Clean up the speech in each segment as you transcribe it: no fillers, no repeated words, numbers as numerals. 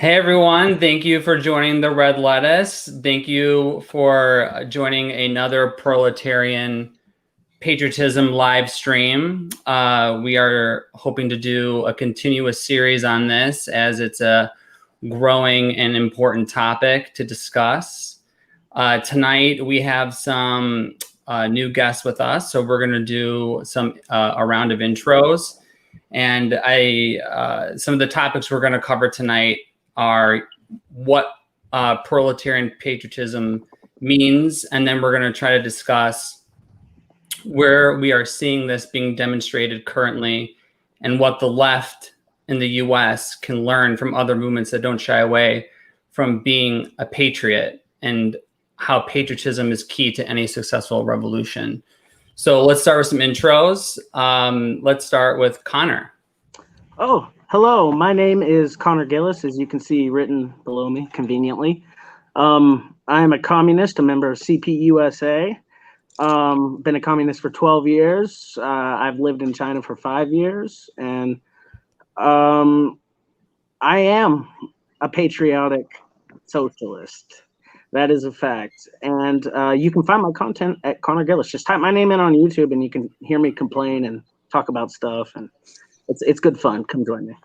Hey everyone, thank you for joining the Red Lettuce. Thank you for joining another Proletarian Patriotism live stream. We are hoping to do a continuous series on this as it's a growing and important topic to discuss. Tonight we have some new guests with us, so we're going to do a round of intros. And some of the topics we're going to cover tonight are what proletarian patriotism means, and then we're going to try to discuss where we are seeing this being demonstrated currently and what the left in the US can learn from other movements that don't shy away from being a patriot and how patriotism is key to any successful revolution. So let's start with some intros. Let's start with Connor. Oh, hello. My name is Connor Gillis, as you can see written below me conveniently. I am a communist, a member of CPUSA. Been a communist for 12 years. I've lived in China for 5 years, and I am a patriotic socialist. That is a fact. And you can find my content at Connor Gillis. Just type my name in on YouTube, and you can hear me complain and talk about stuff. And it's good fun. Come join me.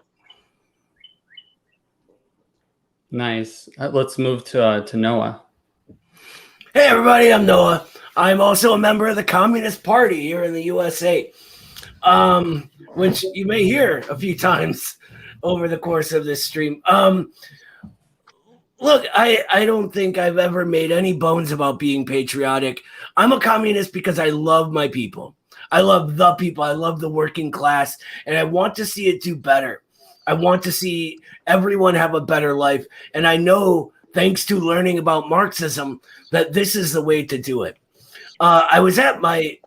Nice. Let's move to Noah. Hey everybody, I'm Noah. I'm also a member of the Communist Party here in the USA, which you may hear a few times over the course of this stream. Look, I don't think I've ever made any bones about being patriotic. I'm a communist because I love my people. I love the people. I love the working class, and I want to see it do better. I want to see everyone have a better life, and I know, thanks to learning about Marxism, that this is the way to do it. I was at my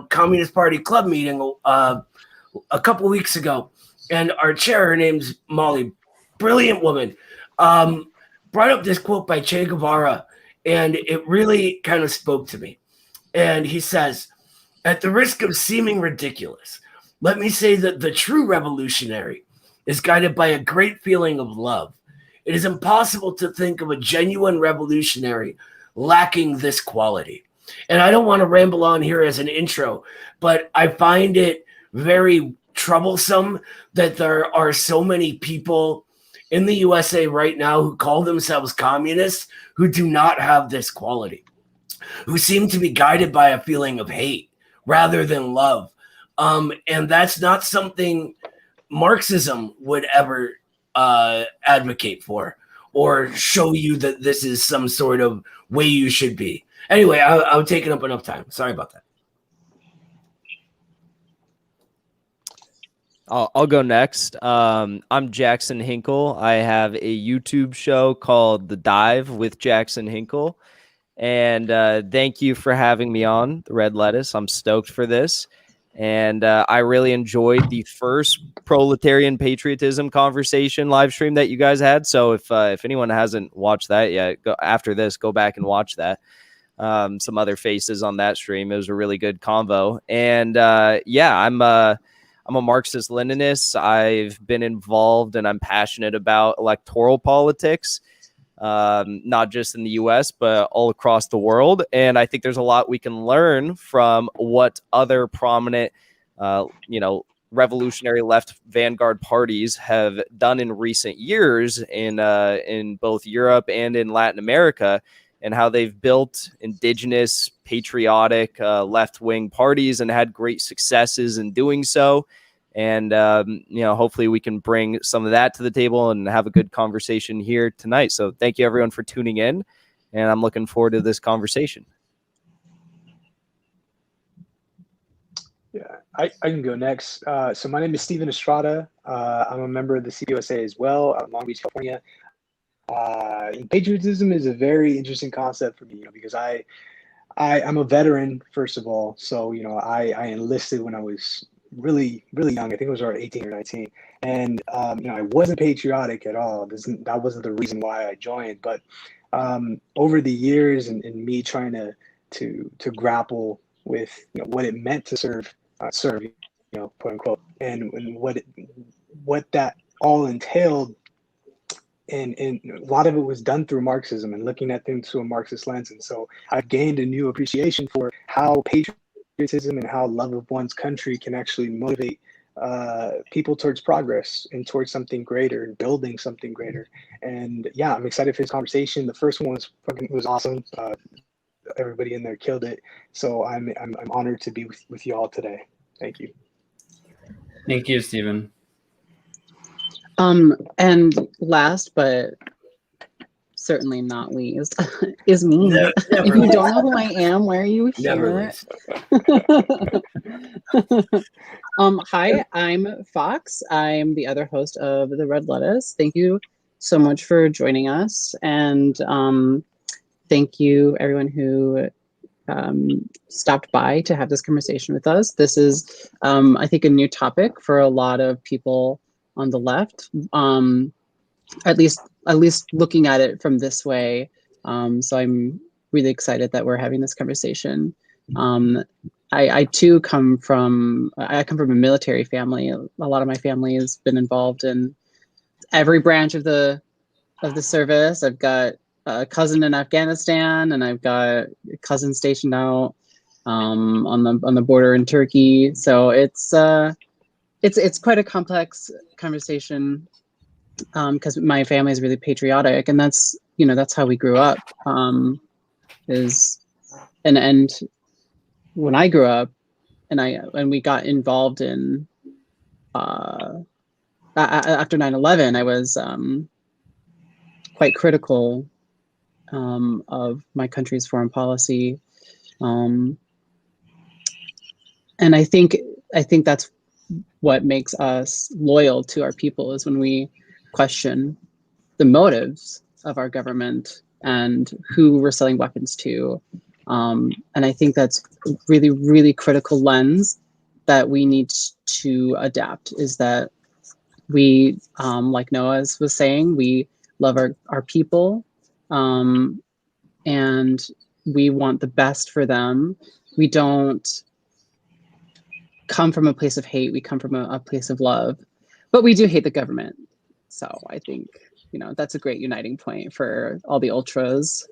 Communist Party club meeting a couple weeks ago, and our chair, her name's Molly, brilliant woman, brought up this quote by Che Guevara, and it really kind of spoke to me. And he says, "At the risk of seeming ridiculous, let me say that the true revolutionary is guided by a great feeling of love. It is impossible to think of a genuine revolutionary lacking this quality." And I don't want to ramble on here as an intro, but I find it very troublesome that there are so many people in the USA right now who call themselves communists who do not have this quality, who seem to be guided by a feeling of hate rather than love. And that's not something Marxism would ever advocate for or show you that this is some sort of way you should be. Anyway, I'm taking up enough time. Sorry about that. I'll go next. I'm Jackson Hinkle. I have a YouTube show called The Dive with Jackson Hinkle. And thank you for having me on the Red Lettuce. I'm stoked for this. And I really enjoyed the first proletarian patriotism conversation live stream that you guys had. So if anyone hasn't watched that yet, after this, go back and watch that. Some other faces on that stream. It was a really good convo. And I'm a Marxist-Leninist. I've been involved and I'm passionate about electoral politics, not just in the US, but all across the world. And I think there's a lot we can learn from what other prominent, revolutionary left vanguard parties have done in recent years in both Europe and in Latin America, and how they've built indigenous, patriotic, left-wing parties and had great successes in doing so. And, hopefully we can bring some of that to the table and have a good conversation here tonight. So thank you, everyone, for tuning in. And I'm looking forward to this conversation. Yeah, I can go next. So my name is Steven Estrada. I'm a member of the CUSA as well, out in Long Beach, California. Patriotism is a very interesting concept for me, because I'm a veteran, first of all. So, I enlisted when I was really, really young. I think it was around 18 or 19. And, I wasn't patriotic at all. That wasn't the reason why I joined. But over the years and me trying to grapple with what it meant to serve, quote unquote, and what that all entailed and a lot of it was done through Marxism and looking at things through a Marxist lens. And so I've gained a new appreciation for how patriotism and how love of one's country can actually motivate people towards progress and towards something greater and building something greater. And yeah, I'm excited for this conversation. The first one was awesome. Everybody in there killed it. So I'm honored to be with you all today. Thank you. Thank you, Stephen. And last but certainly not least is me. If you don't know who I am, why are you here? Hi, I'm Fox. I'm the other host of The Red Lettuce. Thank you so much for joining us. And thank you everyone who stopped by to have this conversation with us. This is, I think, a new topic for a lot of people on the left, at least looking at it from this way. So I'm really excited that we're having this conversation. I too come from a military family. A lot of my family has been involved in every branch of the service. I've got a cousin in Afghanistan, and I've got a cousin stationed out on the border in Turkey. So it's quite a complex conversation because my family is really patriotic, and that's how we grew up. And when I grew up, and we got involved in after 9/11, I was quite critical of my country's foreign policy, and I think that's what makes us loyal to our people, is when we question the motives of our government and who we're selling weapons to. And I think that's really, really critical lens that we need to adapt, is that we, like Noah was saying, we love our people, and we want the best for them. We don't come from a place of hate. We come from a place of love, but we do hate the government. So I think, that's a great uniting point for all the ultras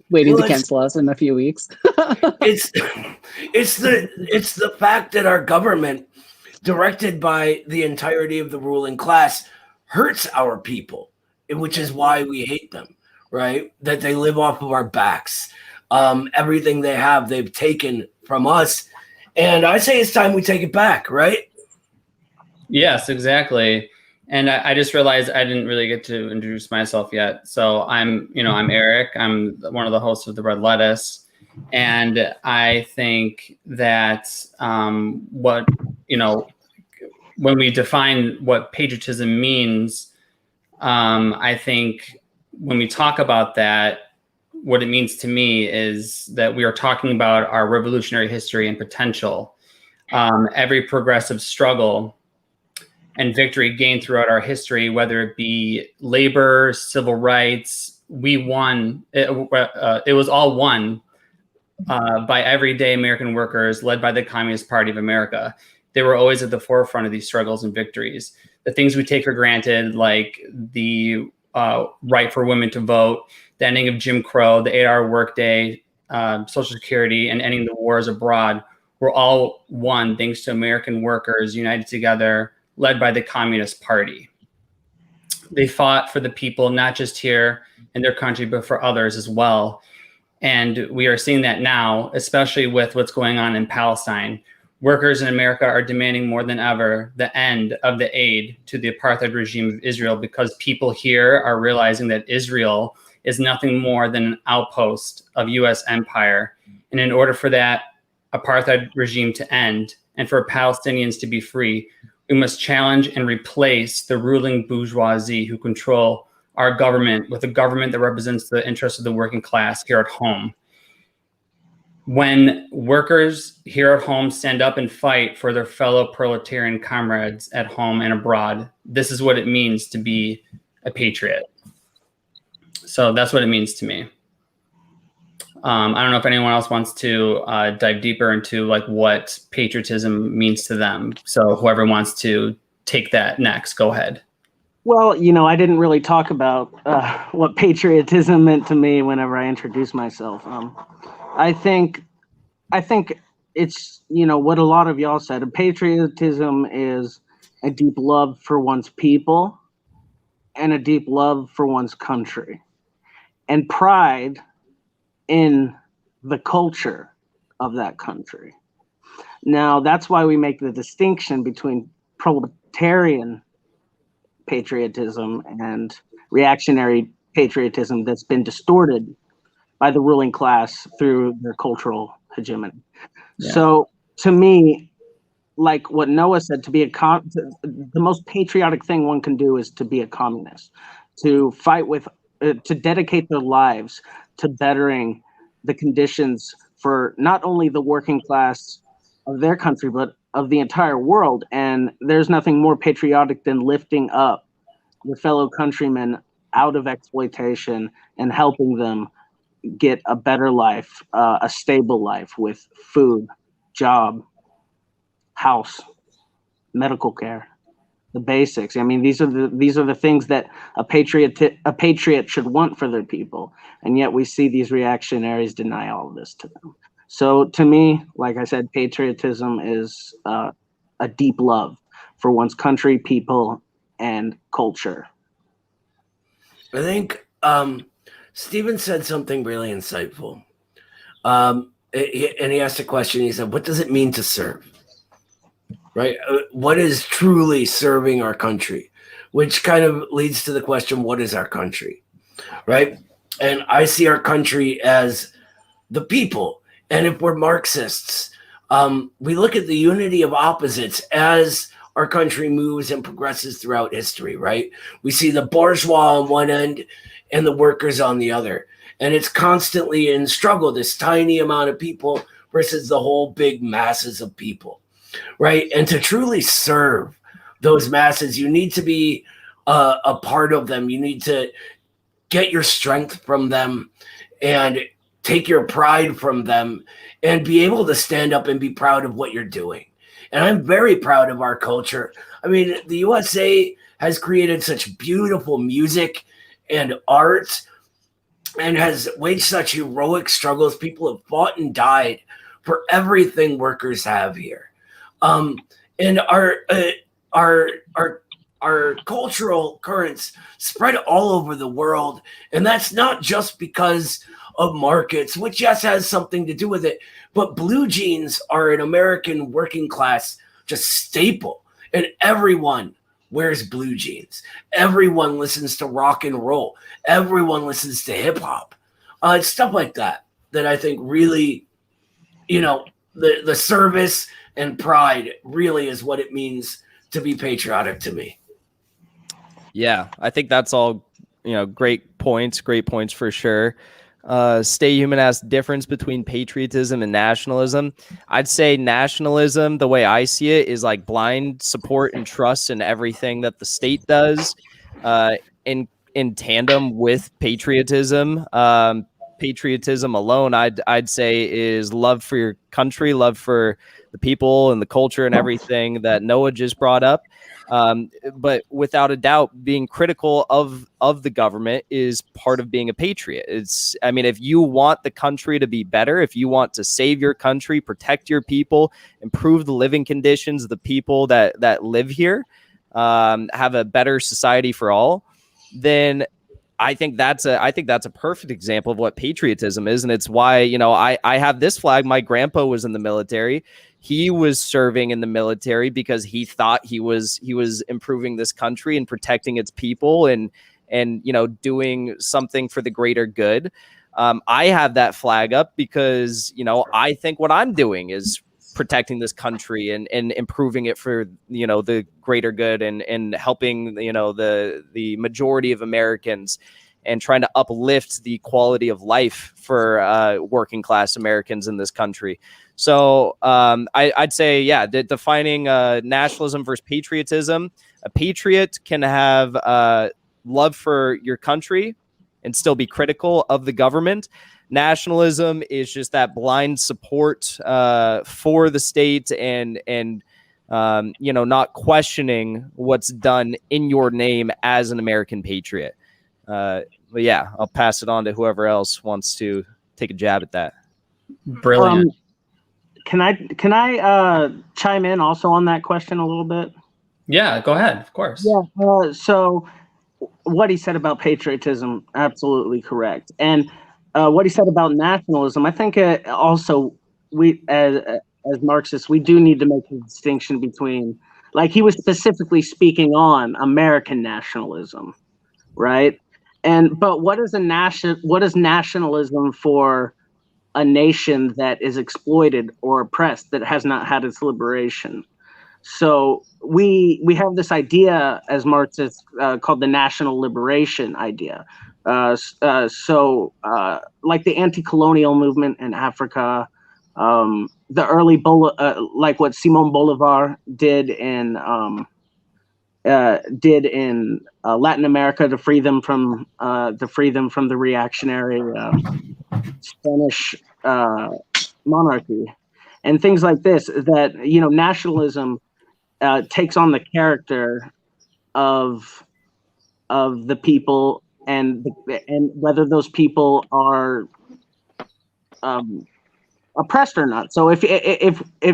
waiting to cancel us in a few weeks. it's the fact that our government, directed by the entirety of the ruling class, hurts our people, which is why we hate them, right? That they live off of our backs. Everything they have, they've taken from us. And I say it's time we take it back, right? Yes, exactly. And I just realized I didn't really get to introduce myself yet. So I'm Eric. I'm one of the hosts of The Red Lettuce. And I think that when we define what patriotism means, I think when we talk about that, what it means to me is that we are talking about our revolutionary history and potential. Every progressive struggle and victory gained throughout our history, whether it be labor, civil rights, we won. It was all won by everyday American workers led by the Communist Party of America. They were always at the forefront of these struggles and victories. The things we take for granted, like the right for women to vote, the ending of Jim Crow, the 8-hour workday, Social Security, and ending the wars abroad, were all won thanks to American workers united together, led by the Communist Party. They fought for the people, not just here in their country, but for others as well. And we are seeing that now, especially with what's going on in Palestine. Workers in America are demanding more than ever the end of the aid to the apartheid regime of Israel, because people here are realizing that Israel is nothing more than an outpost of U.S. empire. And in order for that apartheid regime to end and for Palestinians to be free, we must challenge and replace the ruling bourgeoisie who control our government with a government that represents the interests of the working class here at home. When workers here at home stand up and fight for their fellow proletarian comrades at home and abroad, this is what it means to be a patriot. So that's what it means to me. I don't know if anyone else wants to dive deeper into like what patriotism means to them. So whoever wants to take that next, go ahead. Well, I didn't really talk about what patriotism meant to me whenever I introduced myself. I think it's what a lot of y'all said. Patriotism is a deep love for one's people and a deep love for one's country, and pride in the culture of that country. Now, that's why we make the distinction between proletarian patriotism and reactionary patriotism that's been distorted by the ruling class through their cultural hegemony. Yeah. So, to me, like what Noah said, the most patriotic thing one can do is to be a communist, to fight to dedicate their lives to bettering the conditions for not only the working class of their country, but of the entire world. And there's nothing more patriotic than lifting up your fellow countrymen out of exploitation and helping them get a better life, a stable life with food, job, house, medical care, the basics. I mean, these are the things that a patriot should want for their people, and yet we see these reactionaries deny all of this to them. So, to me, like I said, patriotism is a deep love for one's country, people, and culture. I think Stephen said something really insightful. And he asked a question. He said, "What does it mean to serve?" Right? What is truly serving our country? Which kind of leads to the question, what is our country? Right? And I see our country as the people. And if we're Marxists, we look at the unity of opposites as our country moves and progresses throughout history, right? We see the bourgeois on one end and the workers on the other. And it's constantly in struggle, this tiny amount of people versus the whole big masses of people. Right. And to truly serve those masses, you need to be a part of them. You need to get your strength from them and take your pride from them and be able to stand up and be proud of what you're doing. And I'm very proud of our culture. I mean, the USA has created such beautiful music and art and has waged such heroic struggles. People have fought and died for everything workers have here. And our cultural currents spread all over the world. And that's not just because of markets, which yes has something to do with it, but blue jeans are an American working class just staple. And everyone wears blue jeans. Everyone listens to rock and roll. Everyone listens to hip hop. It's stuff like that I think really, the service and pride really is what it means to be patriotic to me. Yeah, I think that's all, great points for sure. Stay Human asked difference between patriotism and nationalism. I'd say nationalism, the way I see it, is like blind support and trust in everything that the state does, in tandem with patriotism. Patriotism alone, I'd say, is love for your country, love for the people and the culture and everything that Noah just brought up. But without a doubt, being critical of the government is part of being a patriot. If you want the country to be better, if you want to save your country, protect your people, improve the living conditions of the people that live here, have a better society for all, then I think that's a perfect example of what patriotism is. And it's why, I have this flag. My grandpa was in the military. He was serving in the military because he thought he was improving this country and protecting its people and doing something for the greater good. I have that flag up because, I think what I'm doing is protecting this country and improving it for, the greater good and helping, the majority of Americans and trying to uplift the quality of life for working class Americans in this country. So I'd say, defining nationalism versus patriotism. A patriot can have love for your country and still be critical of the government. Nationalism is just that blind support for the state and not questioning what's done in your name as an American patriot. But yeah, I'll pass it on to whoever else wants to take a jab at that. Brilliant. Can I chime in also on that question a little bit? Yeah, go ahead. Of course. Yeah. So what he said about patriotism, absolutely correct. And what he said about nationalism, I think also we as Marxists, we do need to make a distinction between, like, he was specifically speaking on American nationalism, right? But what is nationalism for a nation that is exploited or oppressed, that has not had its liberation? So we have this idea as Marxists called the national liberation idea. Like the anti-colonial movement in Africa, the early like what Simon Bolivar did in Latin America to free them from the reactionary Spanish monarchy, and things like this. That nationalism takes on the character of the people, and whether those people are oppressed or not. So if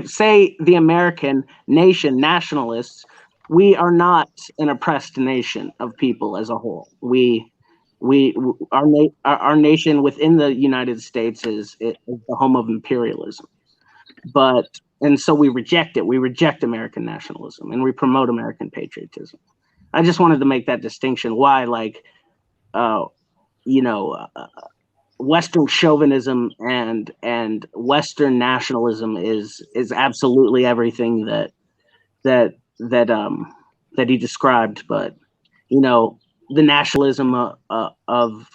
say the American nation nationalists, we are not an oppressed nation of people as a whole. Our nation within the United States is the home of imperialism, and so we reject it. We reject American nationalism, and we promote American patriotism. I just wanted to make that distinction. Why, Western chauvinism and Western nationalism is absolutely everything that he described, but the nationalism of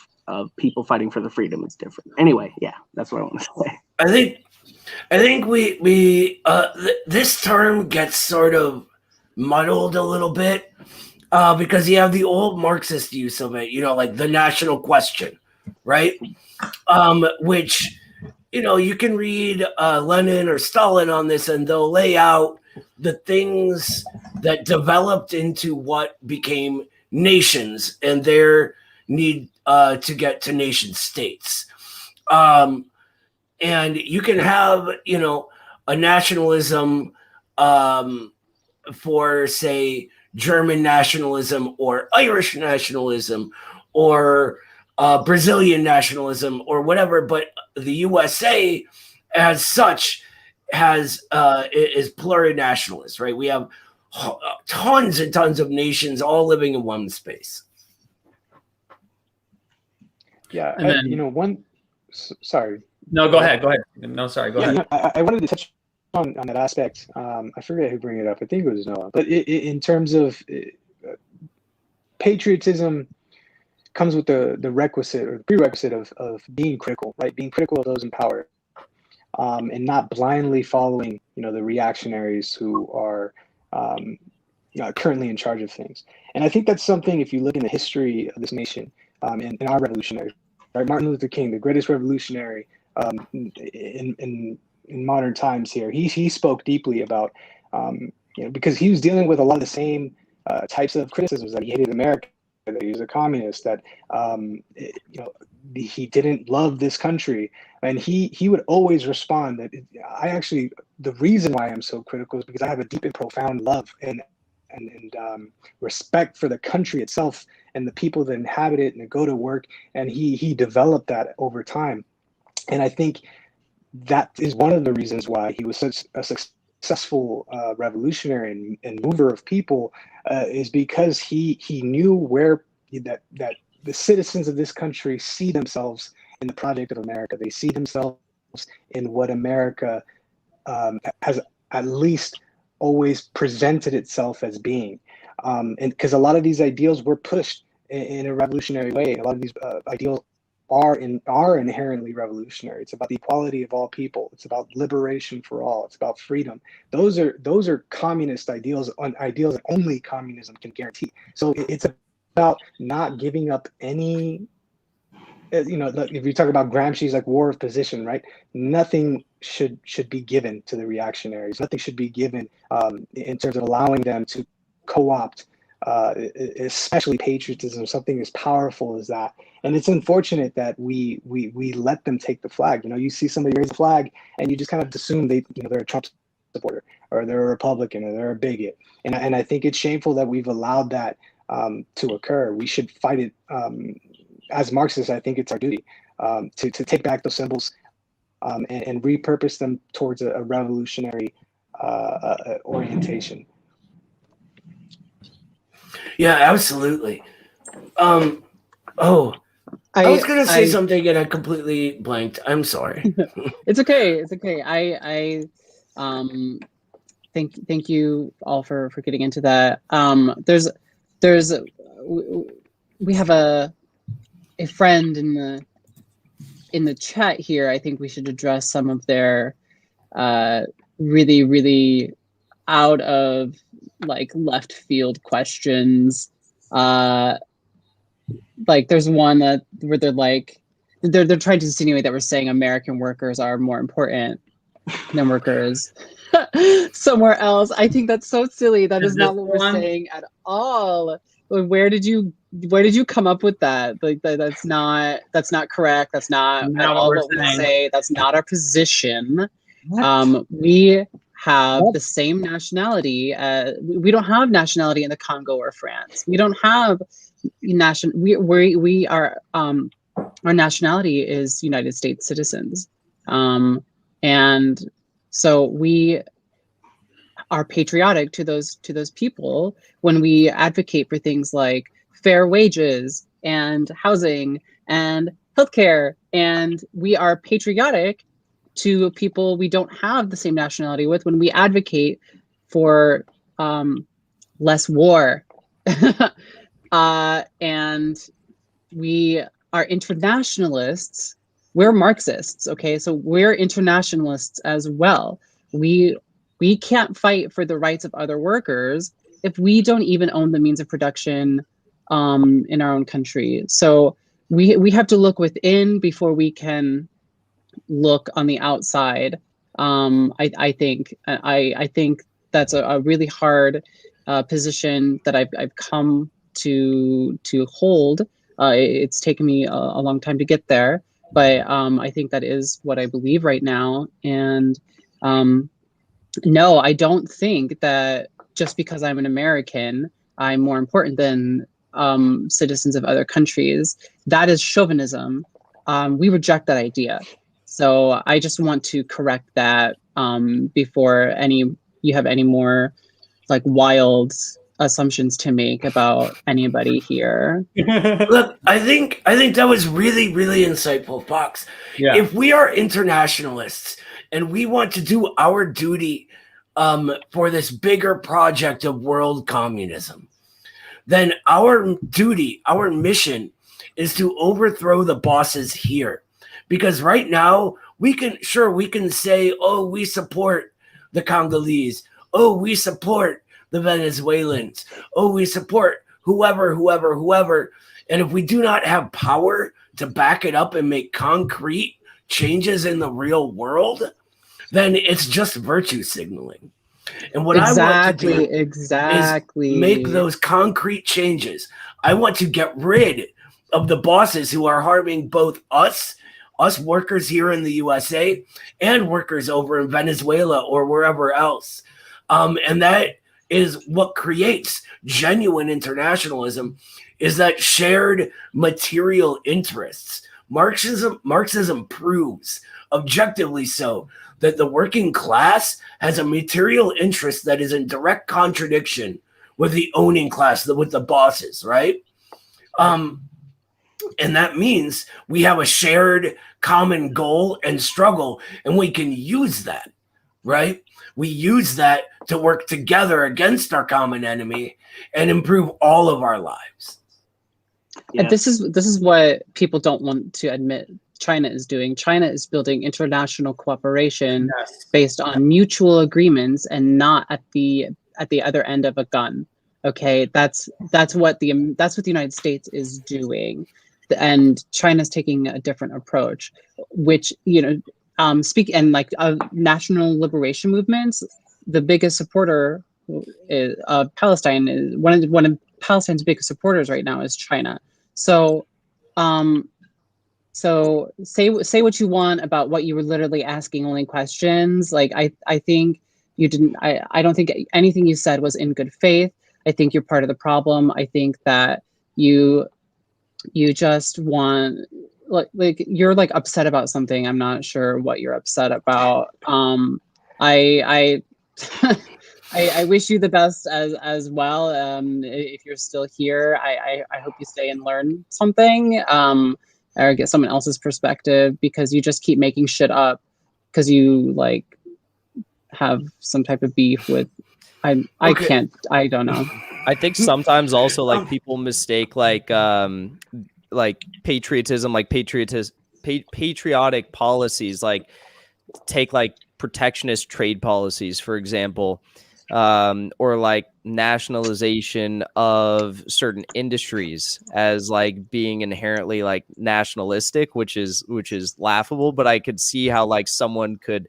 people fighting for the freedom is different. Anyway, yeah, that's what I want to say. I think we this term gets sort of muddled a little bit because you have the old Marxist use of it, like the national question, right? Which, you can read Lenin or Stalin on this, and they'll lay out the things that developed into what became nations and their need to get to nation states. And you can have, a nationalism for, say, German nationalism or Irish nationalism or Brazilian nationalism or whatever, but the USA as such is plurinationalist, right? We have tons and tons of nations all living in one space. Yeah, And then, sorry. No, go ahead. Go ahead. No, sorry. Go ahead. I wanted to touch on that aspect. I forget who brought it up. I think it was Noah. But in terms of patriotism, comes with the requisite or the prerequisite of being critical, right? Being critical of those in power, and not blindly following, the reactionaries who are, currently in charge of things. And I think that's something, if you look in the history of this nation, in our revolutionaries, right? Martin Luther King, the greatest revolutionary in modern times here, he spoke deeply about, because he was dealing with a lot of the same types of criticisms, that he hated America, that he was a communist, that he didn't love this country, and he would always respond that the reason why I'm so critical is because I have a deep and profound love and respect for the country itself and the people that inhabit it and that go to work, and he developed that over time. And I think that is one of the reasons why he was such a successful revolutionary and mover of people, is because he knew where that the citizens of this country see themselves in the project of America. They see themselves in what America has at least always presented itself as being. And because a lot of these ideals were pushed in a revolutionary way. A lot of these ideals are inherently revolutionary. It's about the equality of all people. It's about liberation for all. It's about freedom. Those are communist ideals that only communism can guarantee. So it's about not giving up any look, if you talk about Gramsci's like war of position, right? Nothing should be given to the reactionaries. Nothing should be given in terms of allowing them to co-opt, especially patriotism, something as powerful as that. And it's unfortunate that we let them take the flag. You see somebody raise a flag, and you just kind of assume they're a Trump supporter, or they're a Republican, or they're a bigot. And I think it's shameful that we've allowed that to occur. We should fight it. As Marxists, I think it's our duty to take back those symbols and repurpose them towards a revolutionary orientation. Yeah, absolutely. I was going to say something and I completely blanked. I'm sorry. It's okay. It's okay. I thank you all for getting into that. We have a friend in the chat here. I think we should address some of their really, really out of like left field questions. Like there's one where they're like they're trying to insinuate that we're saying American workers are more important than workers somewhere else. I think that's so silly. That is not what we're saying at all. Where did you come up with that? Like that's not correct. That's not at all what we say. That's not our position. We have the same nationality. We don't have nationality in the Congo or France. We don't have we are our nationality is United States citizens, and so we are patriotic to those people when we advocate for things like fair wages and housing and healthcare, and we are patriotic to people we don't have the same nationality with when we advocate for less war. And we are internationalists. We're Marxists, okay? So we're internationalists as well. We can't fight for the rights of other workers if we don't even own the means of production in our own country. So we have to look within before we can look on the outside. I think that's a really hard position that I've come to hold. It's taken me a long time to get there, but I think that is what I believe right now. And no, I don't think that just because I'm an American, I'm more important than citizens of other countries. That is chauvinism. We reject that idea. So I just want to correct that before you have any more like wild assumptions to make about anybody here. Look, I think that was really, really insightful, Fox. Yeah. If we are internationalists and we want to do our duty for this bigger project of world communism, then our duty, our mission is to overthrow the bosses here. Because right now we can say, oh, we support the Congolese. Oh, we support the Venezuelans. Oh, we support whoever. And if we do not have power to back it up and make concrete changes in the real world, then it's just virtue signaling. And what I want to do is make those concrete changes. I want to get rid of the bosses who are harming both us workers here in the USA and workers over in Venezuela or wherever else. And that is what creates genuine internationalism, is that shared material interests. Marxism proves, objectively so, that the working class has a material interest that is in direct contradiction with the owning class, with the bosses, right? And that means we have a shared common goal and struggle, and we can use that, right? We use that to work together against our common enemy and improve all of our lives. Yeah. And this is what people don't want to admit China is doing. China is building international cooperation based on mutual agreements and not at the other end of a gun. Okay, that's what the United States is doing. and China's taking a different approach, which speak and like national liberation movements. The biggest supporter of Palestine is one of Palestine's biggest supporters right now is China. So, so say what you want about what you were literally asking only questions. Like I think you didn't. I don't think anything you said was in good faith. I think you're part of the problem. I think that you just want like you're like upset about something. I'm not sure what you're upset about. I I wish you the best as well. If you're still here, I hope you stay and learn something, or get someone else's perspective, because you just keep making shit up because you like have some type of beef with. I can't. I don't know. I think sometimes also like people mistake like patriotism, like patriotic policies, like take like protectionist trade policies, for example, or like nationalization of certain industries as like being inherently like nationalistic, which is laughable. But I could see how like someone could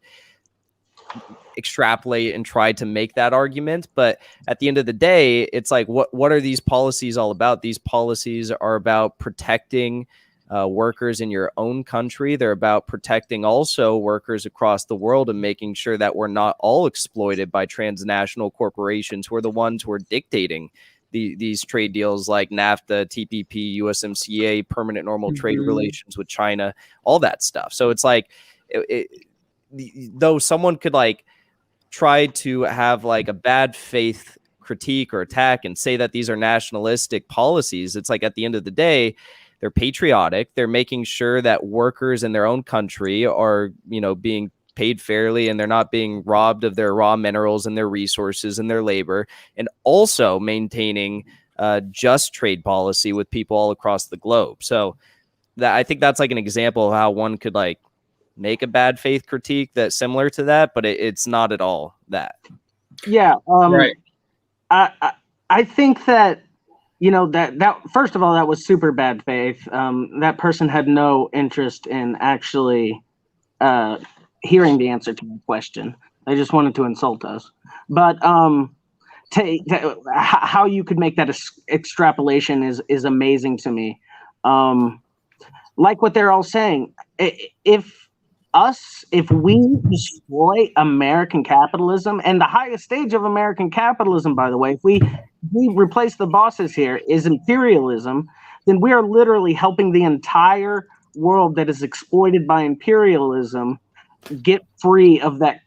extrapolate and try to make that argument. But at the end of the day, it's like, what are these policies all about? These policies are about protecting workers in your own country. They're about protecting also workers across the world and making sure that we're not all exploited by transnational corporations who are the ones who are dictating these trade deals like NAFTA, TPP, USMCA, permanent normal trade relations with China, all that stuff. So it's like, though someone could like try to have like a bad faith critique or attack and say that these are nationalistic policies, it's like at the end of the day, they're patriotic. They're making sure that workers in their own country are, being paid fairly and they're not being robbed of their raw minerals and their resources and their labor, and also maintaining just trade policy with people all across the globe. So that I think that's like an example of how one could like make a bad faith critique that's similar to that, but it's not at all that. Yeah. Right. I think that, that first of all, that was super bad faith. That person had no interest in actually hearing the answer to the question. They just wanted to insult us. But how you could make that extrapolation is amazing to me. Like what they're all saying, if we destroy American capitalism, and the highest stage of American capitalism, by the way, if we replace the bosses here is imperialism, then we are literally helping the entire world that is exploited by imperialism get free of that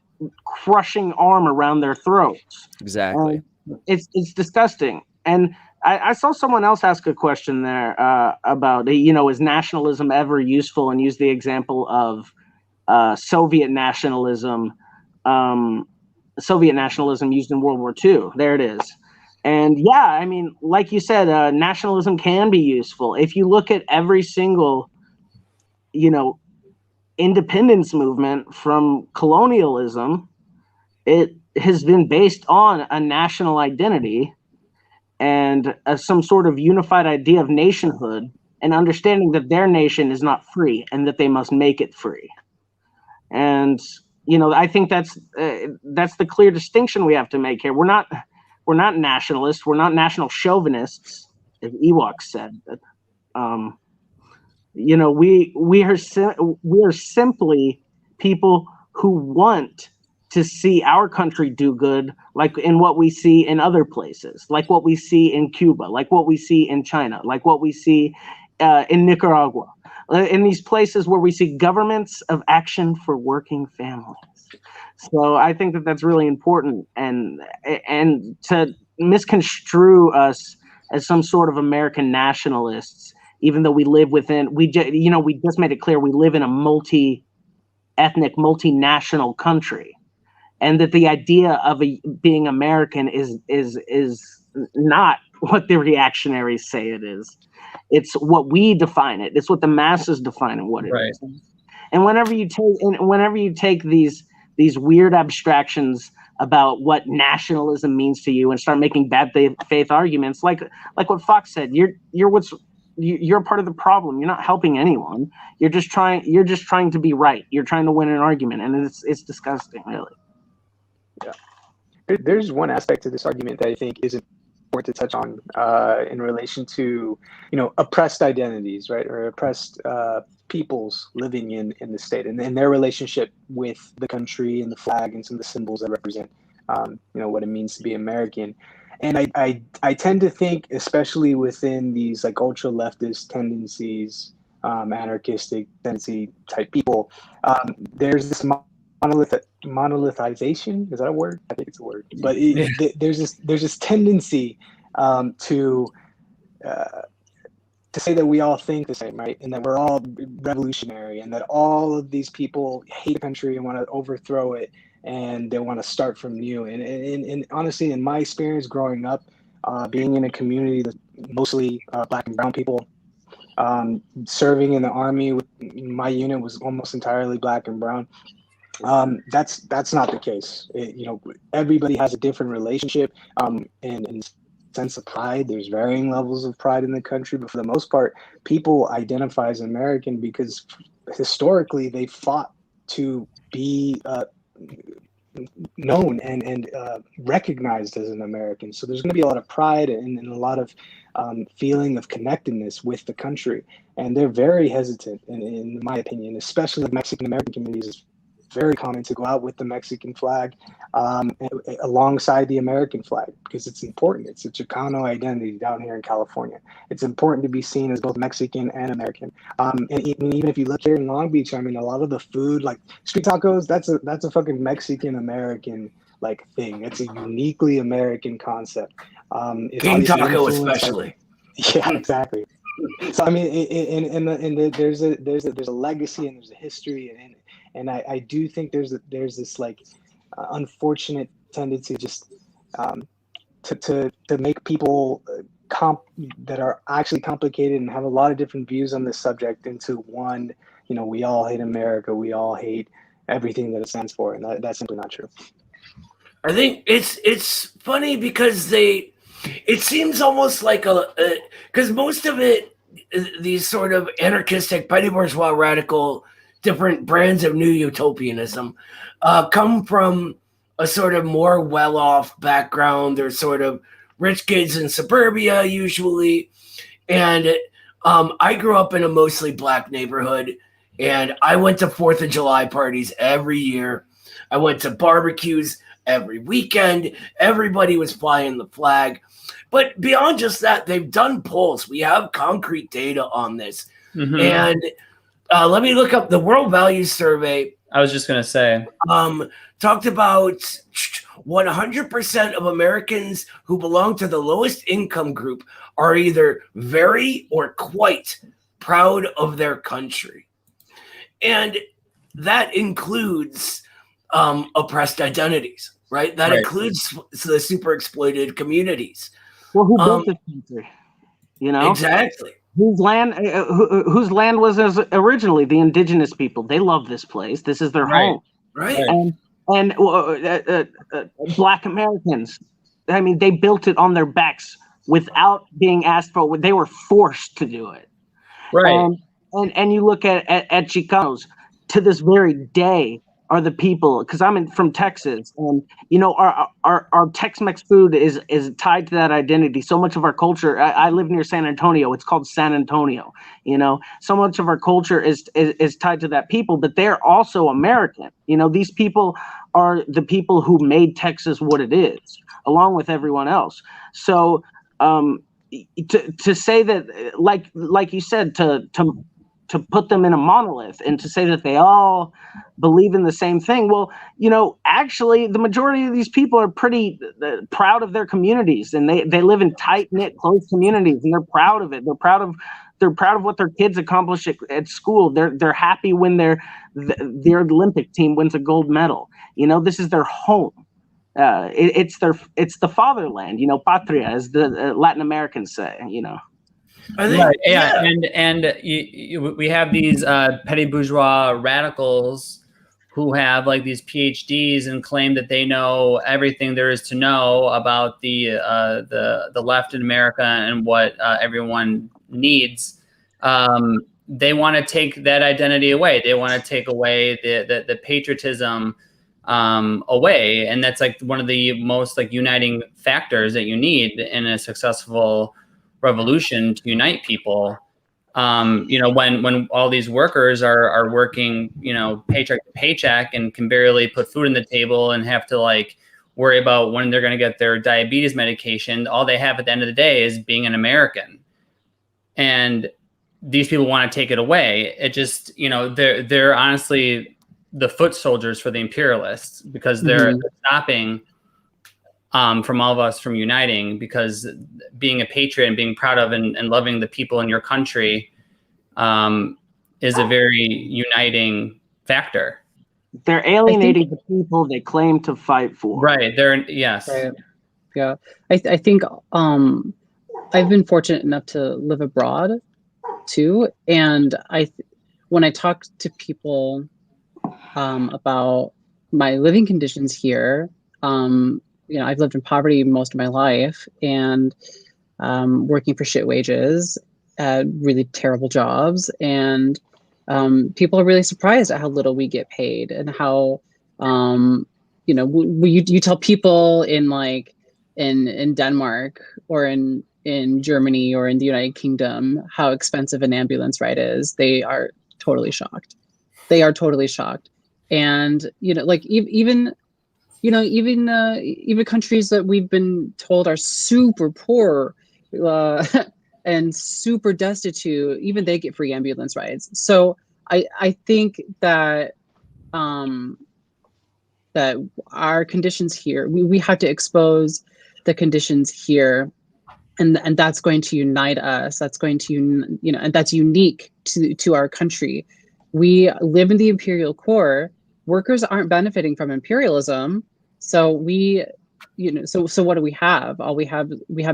crushing arm around their throats. Exactly. It's disgusting. And I saw someone else ask a question there about, is nationalism ever useful, and use the example of Soviet nationalism used in World War II. There it is. And yeah, I mean, like you said, nationalism can be useful. If you look at every single, independence movement from colonialism, it has been based on a national identity and some sort of unified idea of nationhood, and understanding that their nation is not free and that they must make it free. And I think that's the clear distinction we have to make here. We're not nationalists. We're not national chauvinists, as Ewoks said. But, we are simply people who want to see our country do good, like in what we see in other places, like what we see in Cuba, like what we see in China, like what we see in Nicaragua. In these places where we see governments of action for working families. So I think that that's really important, and to misconstrue us as some sort of American nationalists, even though we live within, we just made it clear we live in a multi-ethnic, multinational country, and that the idea of being American is not what the reactionaries say it is. It's what we define it. It's what the masses define it what it is. And whenever you take these weird abstractions about what nationalism means to you and start making bad faith arguments, like what Fox said, you're what's you're part of the problem. You're not helping anyone. You're just trying to be right. You're trying to win an argument, and it's disgusting, really. Yeah. There's one aspect to this argument that I think is important to touch on in relation to, oppressed identities, right, or oppressed peoples living in the state, and their relationship with the country and the flag and some of the symbols that represent, what it means to be American. And I tend to think, especially within these like ultra leftist tendencies, anarchistic tendency type people, there's this monolithization. Is that a word? I think it's a word. But there's this tendency to say that we all think the same, right? And that we're all revolutionary, and that all of these people hate the country and want to overthrow it, and they want to start from new. And honestly, in my experience growing up, being in a community that's mostly Black and brown people, serving in the Army, my unit was almost entirely Black and brown. That's not the case. Everybody has a different relationship, and sense of pride. There's varying levels of pride in the country, but for the most part, people identify as American because historically they fought to be known and recognized as an American. So there's going to be a lot of pride and a lot of feeling of connectedness with the country, and they're very hesitant, in my opinion, especially the Mexican American communities. Very common to go out with the Mexican flag alongside the American flag because it's important. It's a Chicano identity down here in California. It's important to be seen as both Mexican and American. And even if you look here in Long Beach, I mean, a lot of the food, like street tacos, that's a fucking Mexican American like thing. It's a uniquely American concept. King taco, especially. Yeah, exactly. So I mean, there's a legacy and there's a history, and I do think there's this like unfortunate tendency just to make people that are actually complicated and have a lot of different views on this subject into one. We all hate America. We all hate everything that it stands for, and that's simply not true. I think it's funny because it seems almost like because most of it, these sort of anarchistic, petty bourgeois, radical, different brands of new utopianism come from a sort of more well-off background. They're sort of rich kids in suburbia usually. And I grew up in a mostly Black neighborhood, and I went to 4th of July parties every year. I went to barbecues every weekend. Everybody was flying the flag. But beyond just that, they've done polls. We have concrete data on this. Mm-hmm. And let me look up the World Values Survey. I was just going to say. Talked about 100% of Americans who belong to the lowest income group are either very or quite proud of their country. And that includes oppressed identities, right? That includes the super exploited communities. Well, who built this country? Exactly. Whose land was originally the indigenous people? They love this place. This is their home. Right. And Black Americans, I mean, they built it on their backs without being asked for. They were forced to do it. Right. And you look at Chicanos, to this very day, are the people, because I'm from Texas, and our Tex-Mex food is tied to that identity. So much of our culture, I live near San Antonio. It's called San Antonio. So much of our culture is tied to that people, but they're also American. These people are the people who made Texas what it is, along with everyone else. So to say that, like you said, to put them in a monolith and to say that they all believe in the same thing. Well, actually the majority of these people are pretty proud of their communities, and they live in tight-knit, close communities, and they're proud of it. They're proud of what their kids accomplish at school. They're happy when their Olympic team wins a gold medal. This is their home. It's the fatherland, patria, as the Latin Americans say, I think, right, yeah. And we have these petty bourgeois radicals who have like these PhDs and claim that they know everything there is to know about the left in America and what everyone needs, they want to take that identity away. They want to take away the patriotism away, and that's like one of the most like uniting factors that you need in a successful revolution to unite people. When all these workers are working, paycheck to paycheck and can barely put food on the table and have to like worry about when they're going to get their diabetes medication, all they have at the end of the day is being an American. And these people want to take it away. It just, they're honestly the foot soldiers for the imperialists, because they're stopping from all of us from uniting, because being a patriot and being proud of and loving the people in your country is a very uniting factor. They're alienating the people they claim to fight for. Right. Yes. Right. Yeah. I think I've been fortunate enough to live abroad too. And when I talk to people about my living conditions here, I've lived in poverty most of my life, and working for shit wages at really terrible jobs. And people are really surprised at how little we get paid, and how, you tell people in Denmark or in Germany or in the United Kingdom how expensive an ambulance ride is. They are totally shocked. And, even countries that we've been told are super poor and super destitute, even they get free ambulance rides. So I think that that our conditions here, we have to expose the conditions here, and that's going to unite us. That's going to, and that's unique to our country. We live in the imperial core. Workers aren't benefiting from imperialism. So so what do we have? We have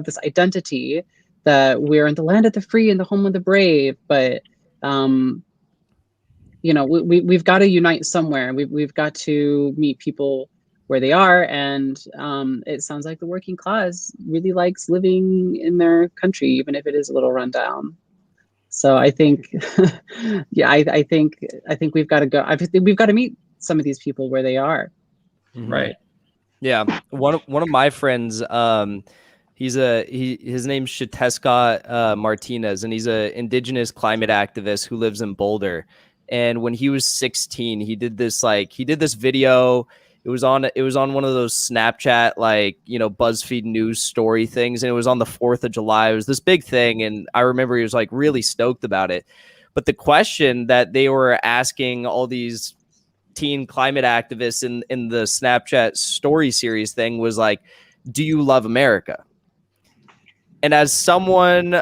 this identity that we're in the land of the free and the home of the brave, but we've got to unite somewhere. We've got to meet people where they are, and it sounds like the working class really likes living in their country, even if it is a little rundown. So I think, I think we've got to go. We've got to meet some of these people where they are. Right. Yeah. One of my friends, his name's Shatescott Martinez, and he's an indigenous climate activist who lives in Boulder. And when he was 16, he did this video. It was on one of those Snapchat, BuzzFeed news story things. And it was on the 4th of July. It was this big thing. And I remember he was really stoked about it. But the question that they were asking all these teen climate activists in the Snapchat story series thing was do you love America? And as someone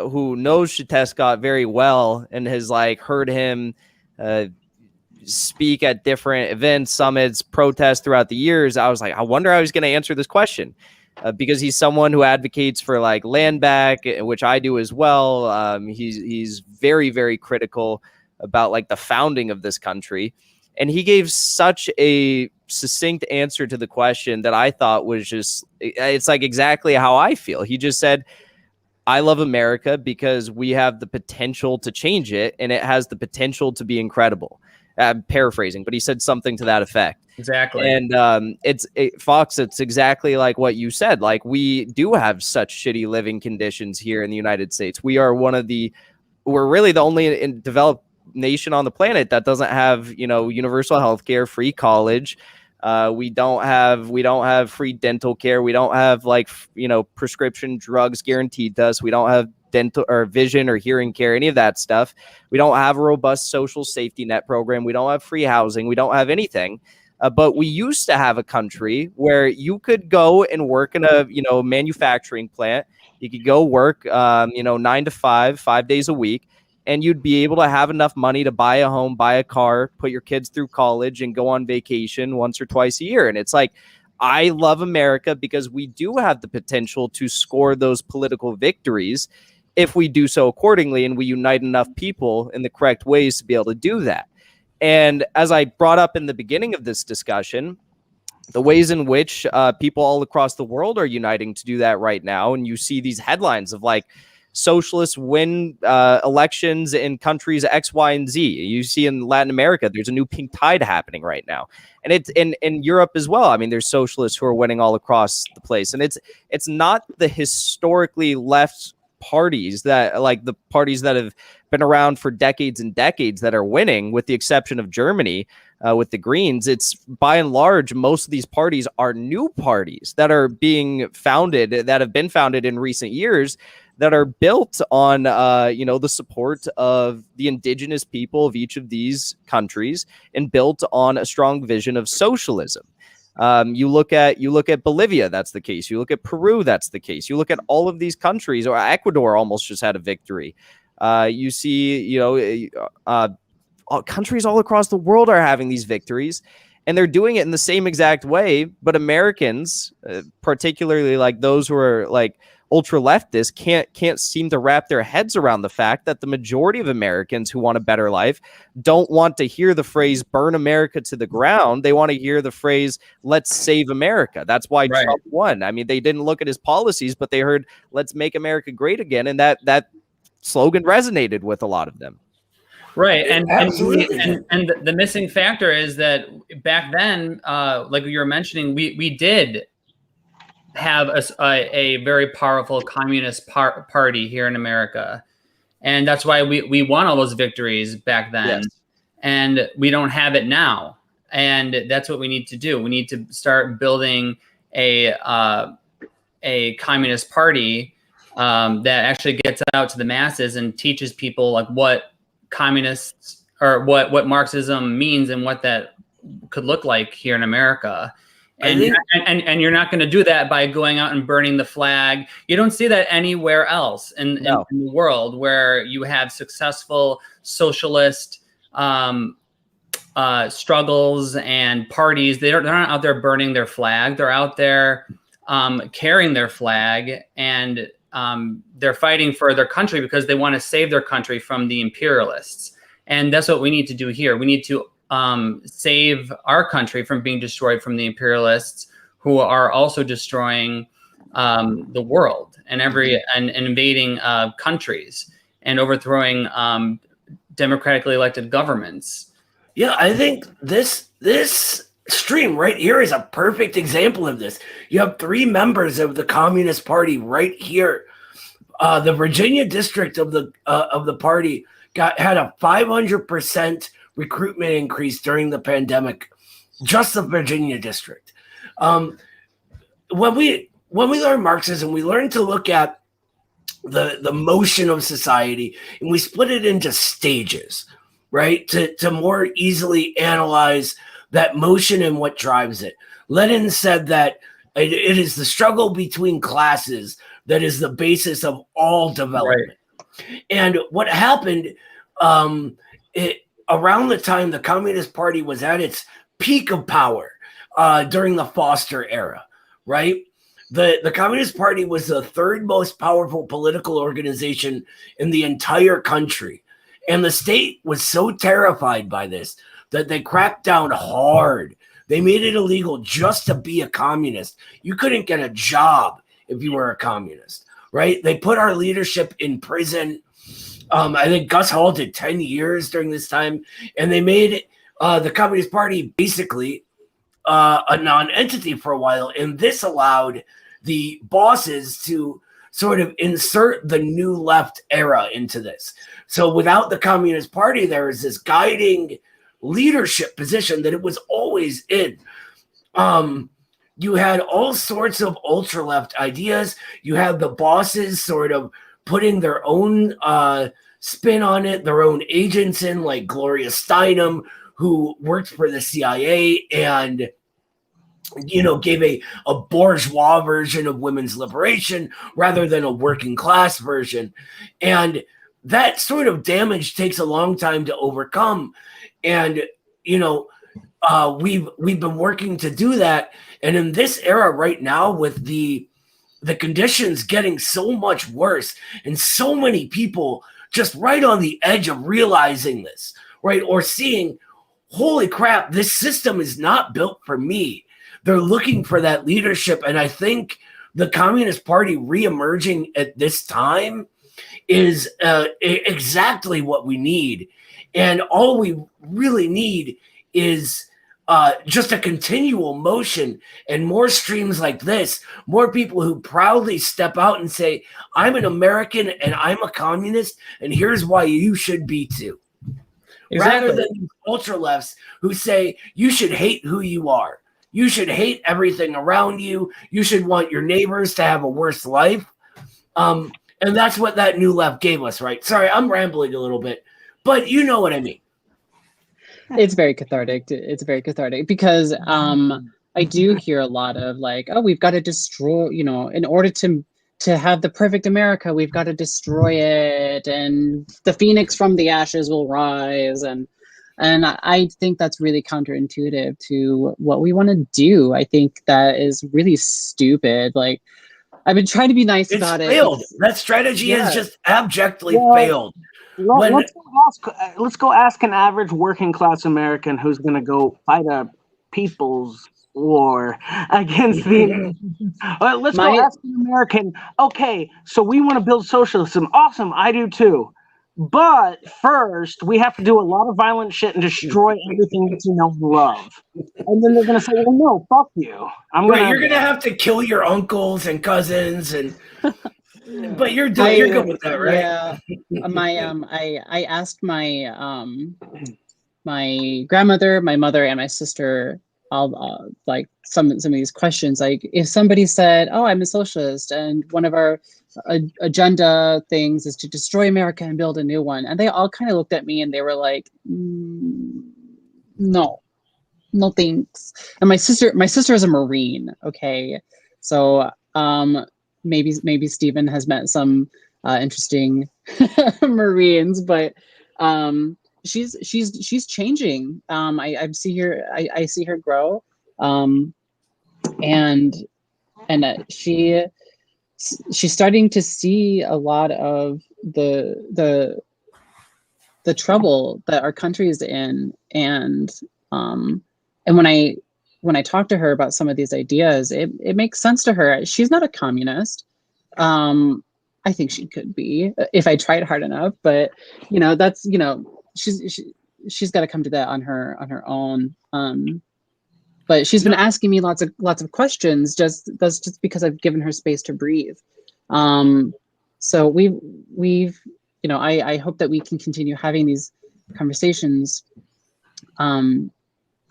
who knows Shatescott very well and has heard him speak at different events, summits, protests throughout the years, I was I wonder how he's going to answer this question, because he's someone who advocates for land back, which I do as well. He's very, very critical about the founding of this country. And he gave such a succinct answer to the question that I thought was it's exactly how I feel. He just said, I love America because we have the potential to change it, and it has the potential to be incredible. I'm paraphrasing, but he said something to that effect. Exactly. And Fox, it's exactly like what you said. We do have such shitty living conditions here in the United States. We're really the only developed nation on the planet that doesn't have universal health care, free college. We don't have free dental care. We don't have prescription drugs guaranteed to us. We don't have dental or vision or hearing care, any of that stuff. We don't have a robust social safety net program. We don't have free housing. We don't have anything. But we used to have a country where you could go and work in a manufacturing plant. You could go work 9 to 5, 5 days a week, and you'd be able to have enough money to buy a home, buy a car, put your kids through college, and go on vacation once or twice a year. And it's I love America because we do have the potential to score those political victories if we do so accordingly, and we unite enough people in the correct ways to be able to do that. And as I brought up in the beginning of this discussion, the ways in which people all across the world are uniting to do that right now, and you see these headlines of socialists win elections in countries X, Y, and Z. You see in Latin America, there's a new pink tide happening right now. And it's in Europe as well. I mean, there's socialists who are winning all across the place. And it's not the historically left parties that, like the parties that have been around for decades and decades, that are winning, with the exception of Germany with the Greens. It's by and large, most of these parties are new parties that are being founded, that have been founded in recent years, that are built on, the support of the indigenous people of each of these countries, and built on a strong vision of socialism. You look at Bolivia, that's the case. You look at Peru, that's the case. You look at all of these countries, or Ecuador almost just had a victory. You see, countries all across the world are having these victories, and they're doing it in the same exact way. But Americans, particularly like those who are like ultra leftists, can't seem to wrap their heads around the fact that the majority of Americans who want a better life don't want to hear the phrase "burn America to the ground." They want to hear the phrase "let's save America." That's why Trump won. I mean, they didn't look at his policies, but they heard "let's make America great again," and that slogan resonated with a lot of them. Right. And the missing factor is that back then, like you were mentioning, we did have a very powerful communist party here in America. And that's why we won all those victories back then. Yes. And we don't have it now. And that's what we need to do. We need to start building a communist party that actually gets out to the masses and teaches people like what communists, or what Marxism means, and what that could look like here in America. And you're not going to do that by going out and burning the flag. You don't see that anywhere else in the world where you have successful socialist struggles and parties. They're not out there burning their flag. They're out there carrying their flag, and they're fighting for their country because they want to save their country from the imperialists. And that's what we need to do here. We need to save our country from being destroyed from the imperialists, who are also destroying the world and invading countries and overthrowing democratically elected governments. Yeah, I think this stream right here is a perfect example of this. You have 3 members of the Communist Party right here. The Virginia district of the party had a 500% recruitment increase during the pandemic. Just the Virginia district. When we learn Marxism, we learn to look at the motion of society, and we split it into stages, right? To more easily analyze that motion and what drives it. Lenin said that it is the struggle between classes that is the basis of all development. Right. And what happened around the time the Communist Party was at its peak of power during the Foster era, right? The Communist Party was the 3rd most powerful political organization in the entire country. And the state was so terrified by this that they cracked down hard. They made it illegal just to be a communist. You couldn't get a job if you were a communist, right? They put our leadership in prison. I think Gus Hall did 10 years during this time. And they made the Communist Party basically a non-entity for a while. And this allowed the bosses to sort of insert the new left era into this. So without the Communist Party, there was this guiding leadership position that it was always in. You had all sorts of ultra left ideas. You had the bosses sort of putting their own spin on it, their own agents in, like Gloria Steinem, who worked for the CIA and gave a bourgeois version of women's liberation rather than a working class version. And that sort of damage takes a long time to overcome. And, we've been working to do that. And in this era right now, with the conditions getting so much worse and so many people just right on the edge of realizing this, right? Or seeing, holy crap, this system is not built for me. They're looking for that leadership. And I think the Communist Party reemerging at this time is exactly what we need. And all we really need is just a continual motion and more streams like this, more people who proudly step out and say, I'm an American and I'm a communist, and here's why you should be too. Exactly. Rather than these ultra lefts who say you should hate who you are. You should hate everything around you. You should want your neighbors to have a worse life. And that's what that new left gave us, right? Sorry, I'm rambling a little bit, but you know what I mean. It's very cathartic. It's very cathartic because I do hear a lot of like, oh, we've got to destroy, you know, in order to have the perfect America, we've got to destroy it, and the phoenix from the ashes will rise, and I think that's really counterintuitive to what we want to do. I think that is really stupid. Like, I've been trying to be nice It's about failed. it. That strategy has just abjectly failed. Let's go ask an average working class American who's going to go fight a people's war against the. Let's go ask an American. Okay, so we want to build socialism. Awesome, I do too. But first, we have to do a lot of violent shit and destroy everything that you know and love. And then they're going to say, well, no, fuck you. You're going to have to kill your uncles and cousins and. But you're good with that, right? Yeah. I asked my my grandmother, my mother, and my sister like some of these questions. Like, if somebody said, "Oh, I'm a socialist," and one of our agenda things is to destroy America and build a new one, and they all kind of looked at me and they were like, "No, no thanks." And my sister is a Marine. Okay, so maybe Stephen has met some interesting Marines, but she's changing. I see her grow, and she's starting to see a lot of the trouble that our country is in, and when I talk to her about some of these ideas, it makes sense to her. She's not a communist. I think she could be if I tried hard enough, but that's she's got to come to that on her own. But she's been asking me lots of questions just because I've given her space to breathe. So we've I hope that we can continue having these conversations,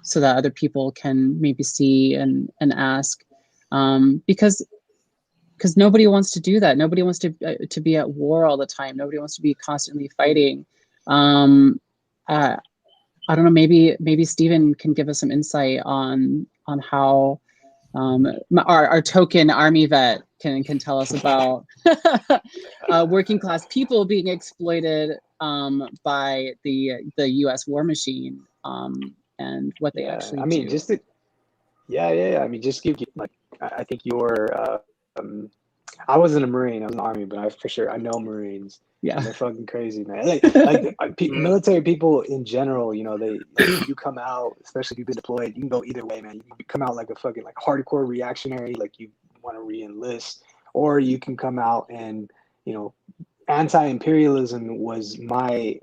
so that other people can maybe see and ask, because nobody wants to do that. Nobody wants to be at war all the time. Nobody wants to be constantly fighting. I don't know. Maybe Stephen can give us some insight on how our token army vet can tell us about working class people being exploited by the U.S. war machine, and what they actually do. I mean, just I mean, just give like, I think you're. I wasn't a Marine. I was in the Army, but I know Marines. Yeah, and they're fucking crazy, man. Military people in general, you come out, especially if you've been deployed, you can go either way, man. You can come out like a fucking hardcore reactionary, like you want to re-enlist, or you can come out and anti-imperialism was my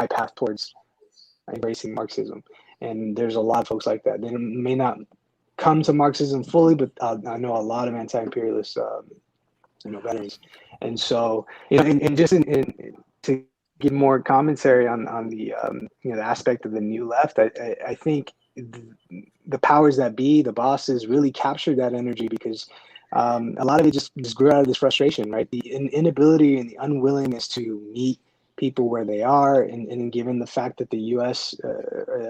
path towards embracing Marxism. And there's a lot of folks like that. They may not come to Marxism fully, but I know a lot of anti-imperialist veterans. And so, and just to give more commentary on the the aspect of the new left, I think the powers that be, the bosses, really captured that energy because a lot of it just grew out of this frustration, right? The inability and the unwillingness to meet people where they are, and given the fact that the U.S.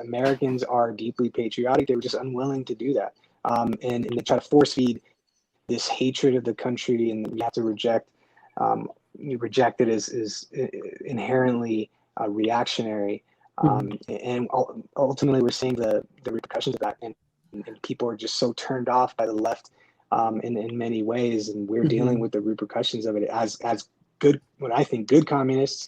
Americans are deeply patriotic, they were just unwilling to do that, and they try to force feed this hatred of the country, and we have to reject it as inherently reactionary, and ultimately we're seeing the repercussions of that, and people are just so turned off by the left in many ways, and we're dealing with the repercussions of it as what I think good communists,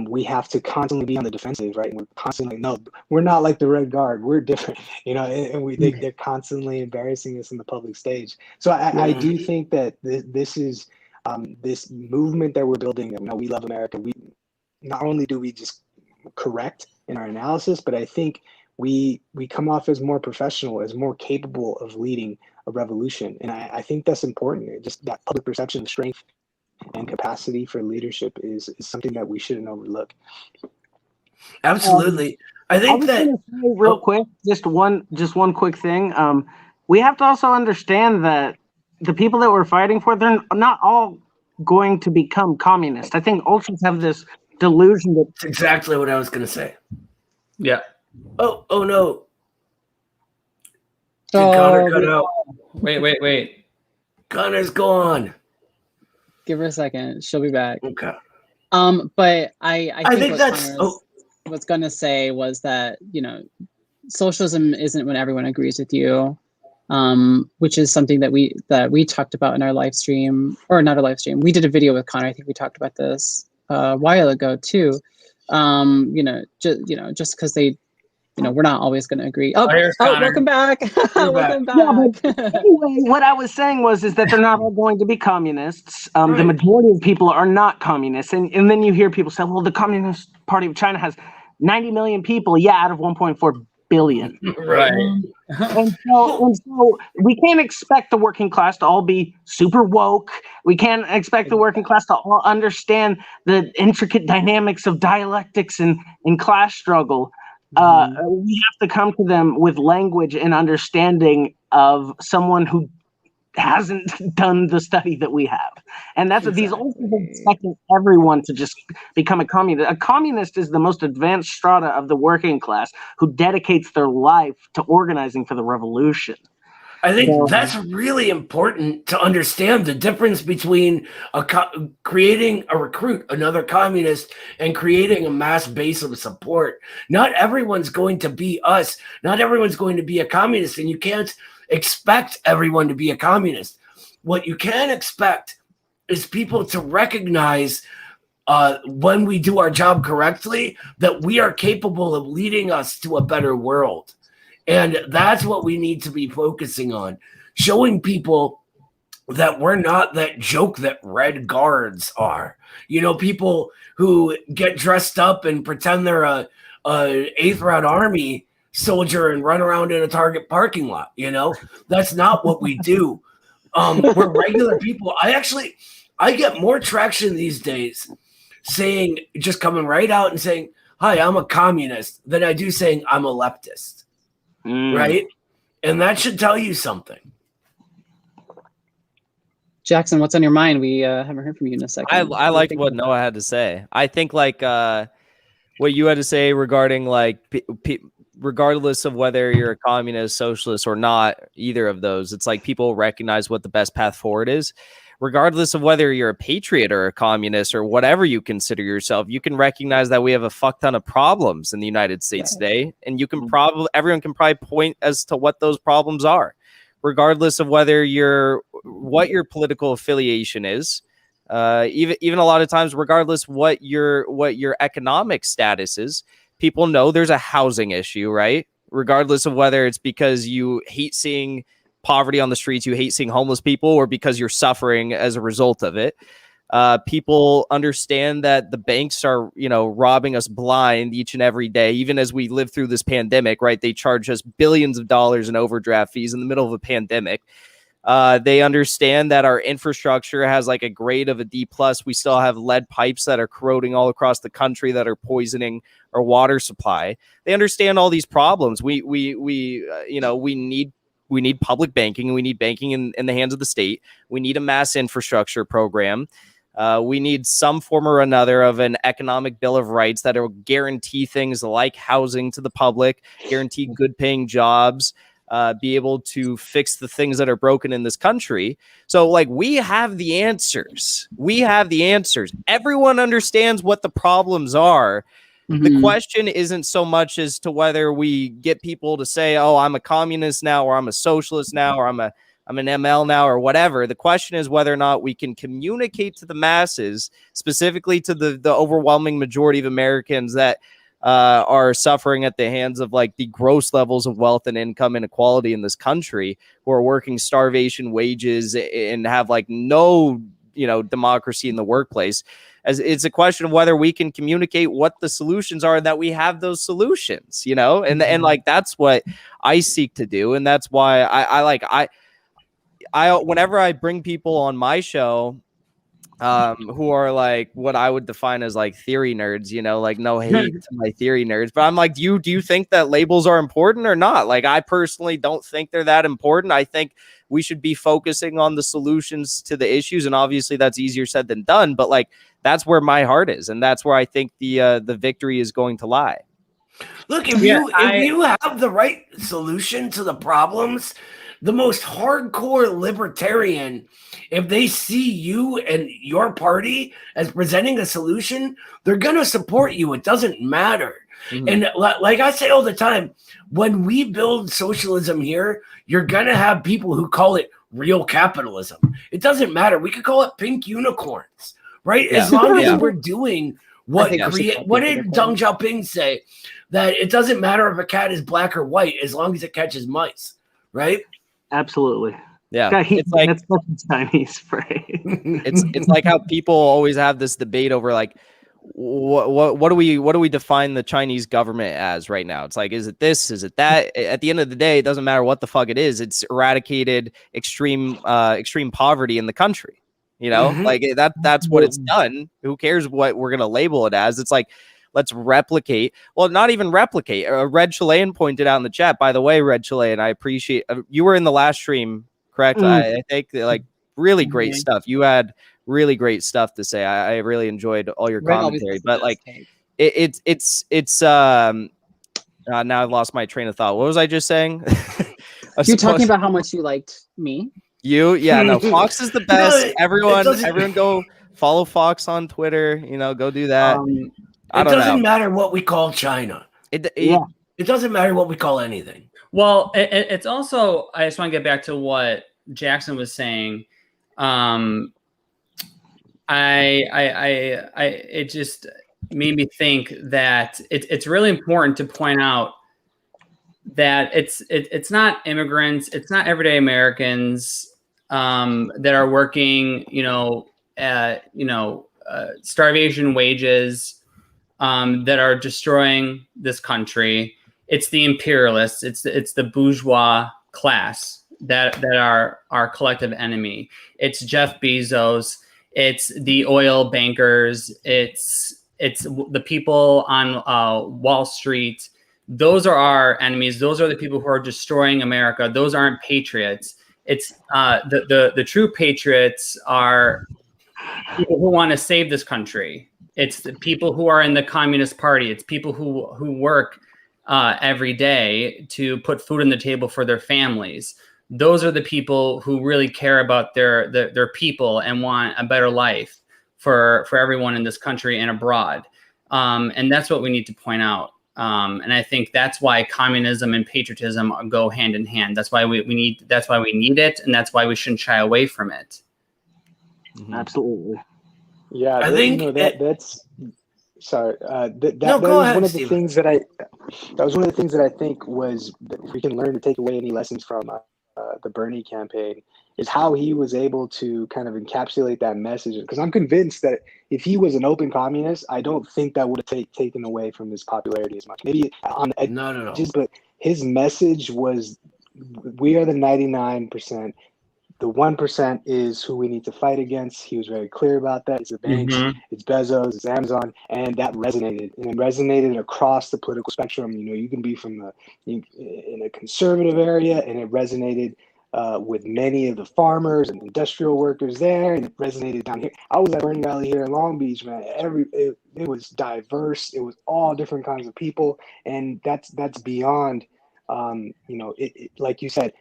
we have to constantly be on the defensive, right? And we're constantly, no, we're not like the Red Guard. We're different, and they're constantly embarrassing us on the public stage. So I do think that this is this movement that we're building. We love America. We not only do we just correct in our analysis, but I think we come off as more professional, as more capable of leading a revolution. And I think that's important. Just that public perception, strength, and capacity for leadership is something that we shouldn't overlook. Absolutely. I think that real quick, just one quick thing. We have to also understand that the people that we're fighting for, they're not all going to become communist. I think ultras have this delusion that that's exactly what I was going to say. Yeah. Oh no. Did Oh, Connor cut out? Wait. Connor's gone. Give her a second. She'll be back. Okay. But I think what that's Connor was going to say was that, socialism isn't when everyone agrees with you, which is something that we talked about in our live stream, or not a live stream. We did a video with Connor. I think we talked about this a while ago too. Just because they, we're not always going to agree. Oh, welcome back. Welcome back. Anyway, what I was saying is that they're not all going to be communists. Right. The majority of people are not communists. And then you hear people say, well, the Communist Party of China has 90 million people. Yeah, out of 1.4 billion. Right. And so we can't expect the working class to all be super woke. We can't expect the working class to all understand the intricate dynamics of dialectics and class struggle. We have to come to them with language and understanding of someone who hasn't done the study that we have. And that's what these old people expecting everyone to just become a communist. A communist is the most advanced strata of the working class who dedicates their life to organizing for the revolution. I think that's really important to understand the difference between creating a recruit, another communist, and creating a mass base of support. Not everyone's going to be us. Not everyone's going to be a communist, and you can't expect everyone to be a communist. What you can expect is people to recognize when we do our job correctly, that we are capable of leading us to a better world. And that's what we need to be focusing on, showing people that we're not that joke that Red Guards are. People who get dressed up and pretend they're a 8th Route Army soldier and run around in a Target parking lot. That's not what we do. We're regular people. I get more traction these days just coming right out and saying, hi, I'm a communist, than I do saying I'm a leftist. Right? And that should tell you something. Jackson, what's on your mind? We haven't heard from you in a second. I liked what Noah had to say. I think what you had to say regarding regardless of whether you're a communist, socialist, or not, either of those, it's like people recognize what the best path forward is. Regardless of whether you're a patriot or a communist or whatever you consider yourself, you can recognize that we have a fuck ton of problems in the United States today. And everyone can probably point as to what those problems are, regardless of what your political affiliation is. Even a lot of times, regardless what your economic status is, people know there's a housing issue, right? Regardless of whether it's because you hate seeing poverty on the streets, you hate seeing homeless people, or because you're suffering as a result of it. People understand that the banks are, robbing us blind each and every day, even as we live through this pandemic, right? They charge us billions of dollars in overdraft fees in the middle of a pandemic. They understand that our infrastructure has like a grade of a D+. We still have lead pipes that are corroding all across the country that are poisoning our water supply. They understand all these problems. We need public banking. We need banking in the hands of the state. We need a mass infrastructure program. We need some form or another of an economic bill of rights that will guarantee things like housing to the public, guarantee good paying jobs, be able to fix the things that are broken in this country. So we have the answers. Everyone understands what the problems are. The question isn't so much as to whether we get people to say, oh, I'm a communist now, or I'm a socialist now, or I'm I'm an ML now or whatever. The question is whether or not we can communicate to the masses, specifically to the overwhelming majority of Americans that are suffering at the hands of like the gross levels of wealth and income inequality in this country, who are working starvation wages and have like no, democracy in the workplace. As it's a question of whether we can communicate what the solutions are, and that we have those solutions, and like that's what I seek to do. And that's why I whenever I bring people on my show who are like what I would define as like theory nerds, like no hate to my theory nerds, but I'm like, do you think that labels are important or not? Like, I personally don't think they're that important. I think we should be focusing on the solutions to the issues, and obviously that's easier said than done, but like that's where my heart is, and that's where I think the victory is going to lie. Look, if you have the right solution to the problems, the most hardcore libertarian, if they see you and your party as presenting a solution, they're going to support you. It doesn't matter. Mm-hmm. And like I say all the time, when we build socialism here, you're going to have people who call it real capitalism. It doesn't matter. We could call it pink unicorns, right? Yeah. As long as we're doing what did Deng Xiaoping say? That it doesn't matter if a cat is black or white as long as it catches mice, right? Absolutely. Yeah, it's like that's Chinese spray. it's like how people always have this debate over like what do we define the Chinese government as right now? It's like, is it this? Is it that? At the end of the day, it doesn't matter what the fuck it is. It's eradicated extreme poverty in the country. Like that's what it's done. Who cares what we're gonna label it as? It's like, let's replicate. Well, not even replicate. Red Chilean pointed out in the chat. By the way, Red Chilean, I appreciate you were in the last stream, correct? I think like really great stuff. You had really great stuff to say. I really enjoyed all your commentary. But like, it's now I've lost my train of thought. What was I just saying? You're talking about how much you liked me. No, Fox is the best. Everyone go follow Fox on Twitter. Go do that. It doesn't matter what we call China. It doesn't matter what we call anything. Well, it's also, I just want to get back to what Jackson was saying. It just made me think that it's really important to point out that it's not immigrants, it's not everyday Americans that are working, starvation wages. That are destroying this country. It's the imperialists. It's the bourgeois class that are our collective enemy. It's Jeff Bezos. It's the oil bankers. It's the people on Wall Street. Those are our enemies. Those are the people who are destroying America. Those aren't patriots. It's the true patriots are people who want to save this country. It's the people who are in the Communist Party. It's people who work every day to put food on the table for their families. Those are the people who really care about their people and want a better life for everyone in this country and abroad. And that's what we need to point out. And I think that's why communism and patriotism go hand in hand. That's why we need it, and that's why we shouldn't shy away from it. Mm-hmm. Absolutely. Yeah, I think that's sorry. That go was ahead, one of the Steven. things that I think was that we can learn to take away any lessons from the Bernie campaign is how he was able to kind of encapsulate that message. Because I'm convinced that if he was an open communist, I don't think that would have taken away from his popularity as much. Maybe on the edges, but his message was, we are the 99%. The 1% is who we need to fight against. He was very clear about that. It's the banks, it's Bezos, it's Amazon, and that resonated. And it resonated across the political spectrum. You can be from in a conservative area, and it resonated with many of the farmers and industrial workers there, and it resonated down here. I was at Bernie Rally here in Long Beach, man. It was diverse. It was all different kinds of people, and that's beyond. Like you said,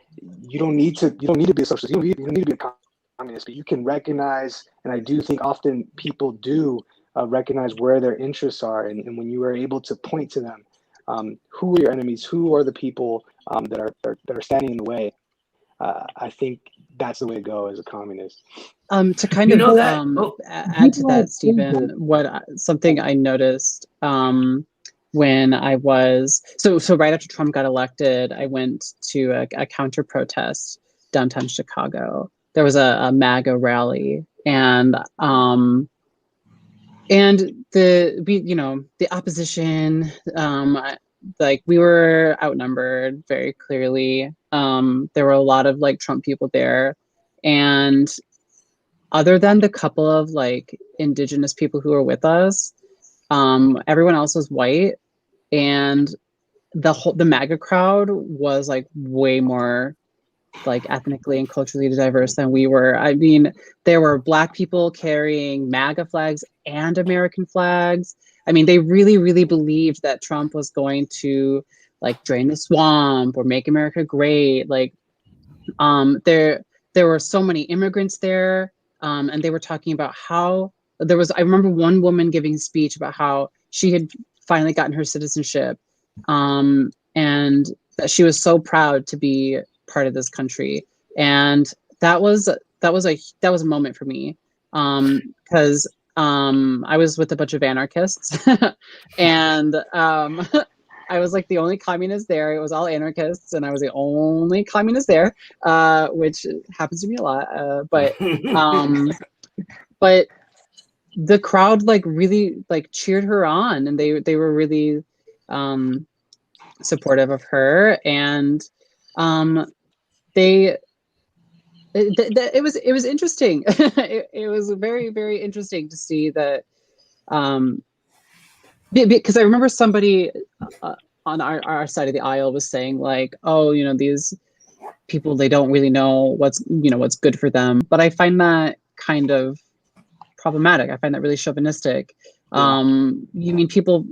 you don't need to be a socialist. You don't need to be a communist, but you can recognize, and I do think often people do recognize where their interests are, and when you are able to point to them, who are your enemies, who are the people that are standing in the way. I think that's the way to go as a communist. To kind You of know that- add to that, Stephen, something I noticed when I was so right after Trump got elected, I went to a counter protest downtown Chicago. There was a MAGA rally, and the opposition, like we were outnumbered very clearly. There were a lot of like Trump people there, and other than the couple of like indigenous people who were with us, everyone else was white, and the MAGA crowd was like way more like ethnically and culturally diverse than we were. I mean, there were Black people carrying MAGA flags and American flags. I mean, they really, really believed that Trump was going to like drain the swamp or make America great. Like, there were so many immigrants there, and they were talking about how I remember one woman giving a speech about how she had finally gotten her citizenship, and that she was so proud to be part of this country. And that was a moment for me, because I was with a bunch of anarchists, and I was like the only communist there. It was all anarchists, and I was the only communist there, which happens to me a lot. But the crowd like really like cheered her on, and they were really supportive of her, and it was interesting. It was very, very interesting to see that, because I remember somebody on our side of the aisle was saying like, oh, these people, they don't really know what's good for them. But I find that kind of problematic. I find that really chauvinistic. You mean people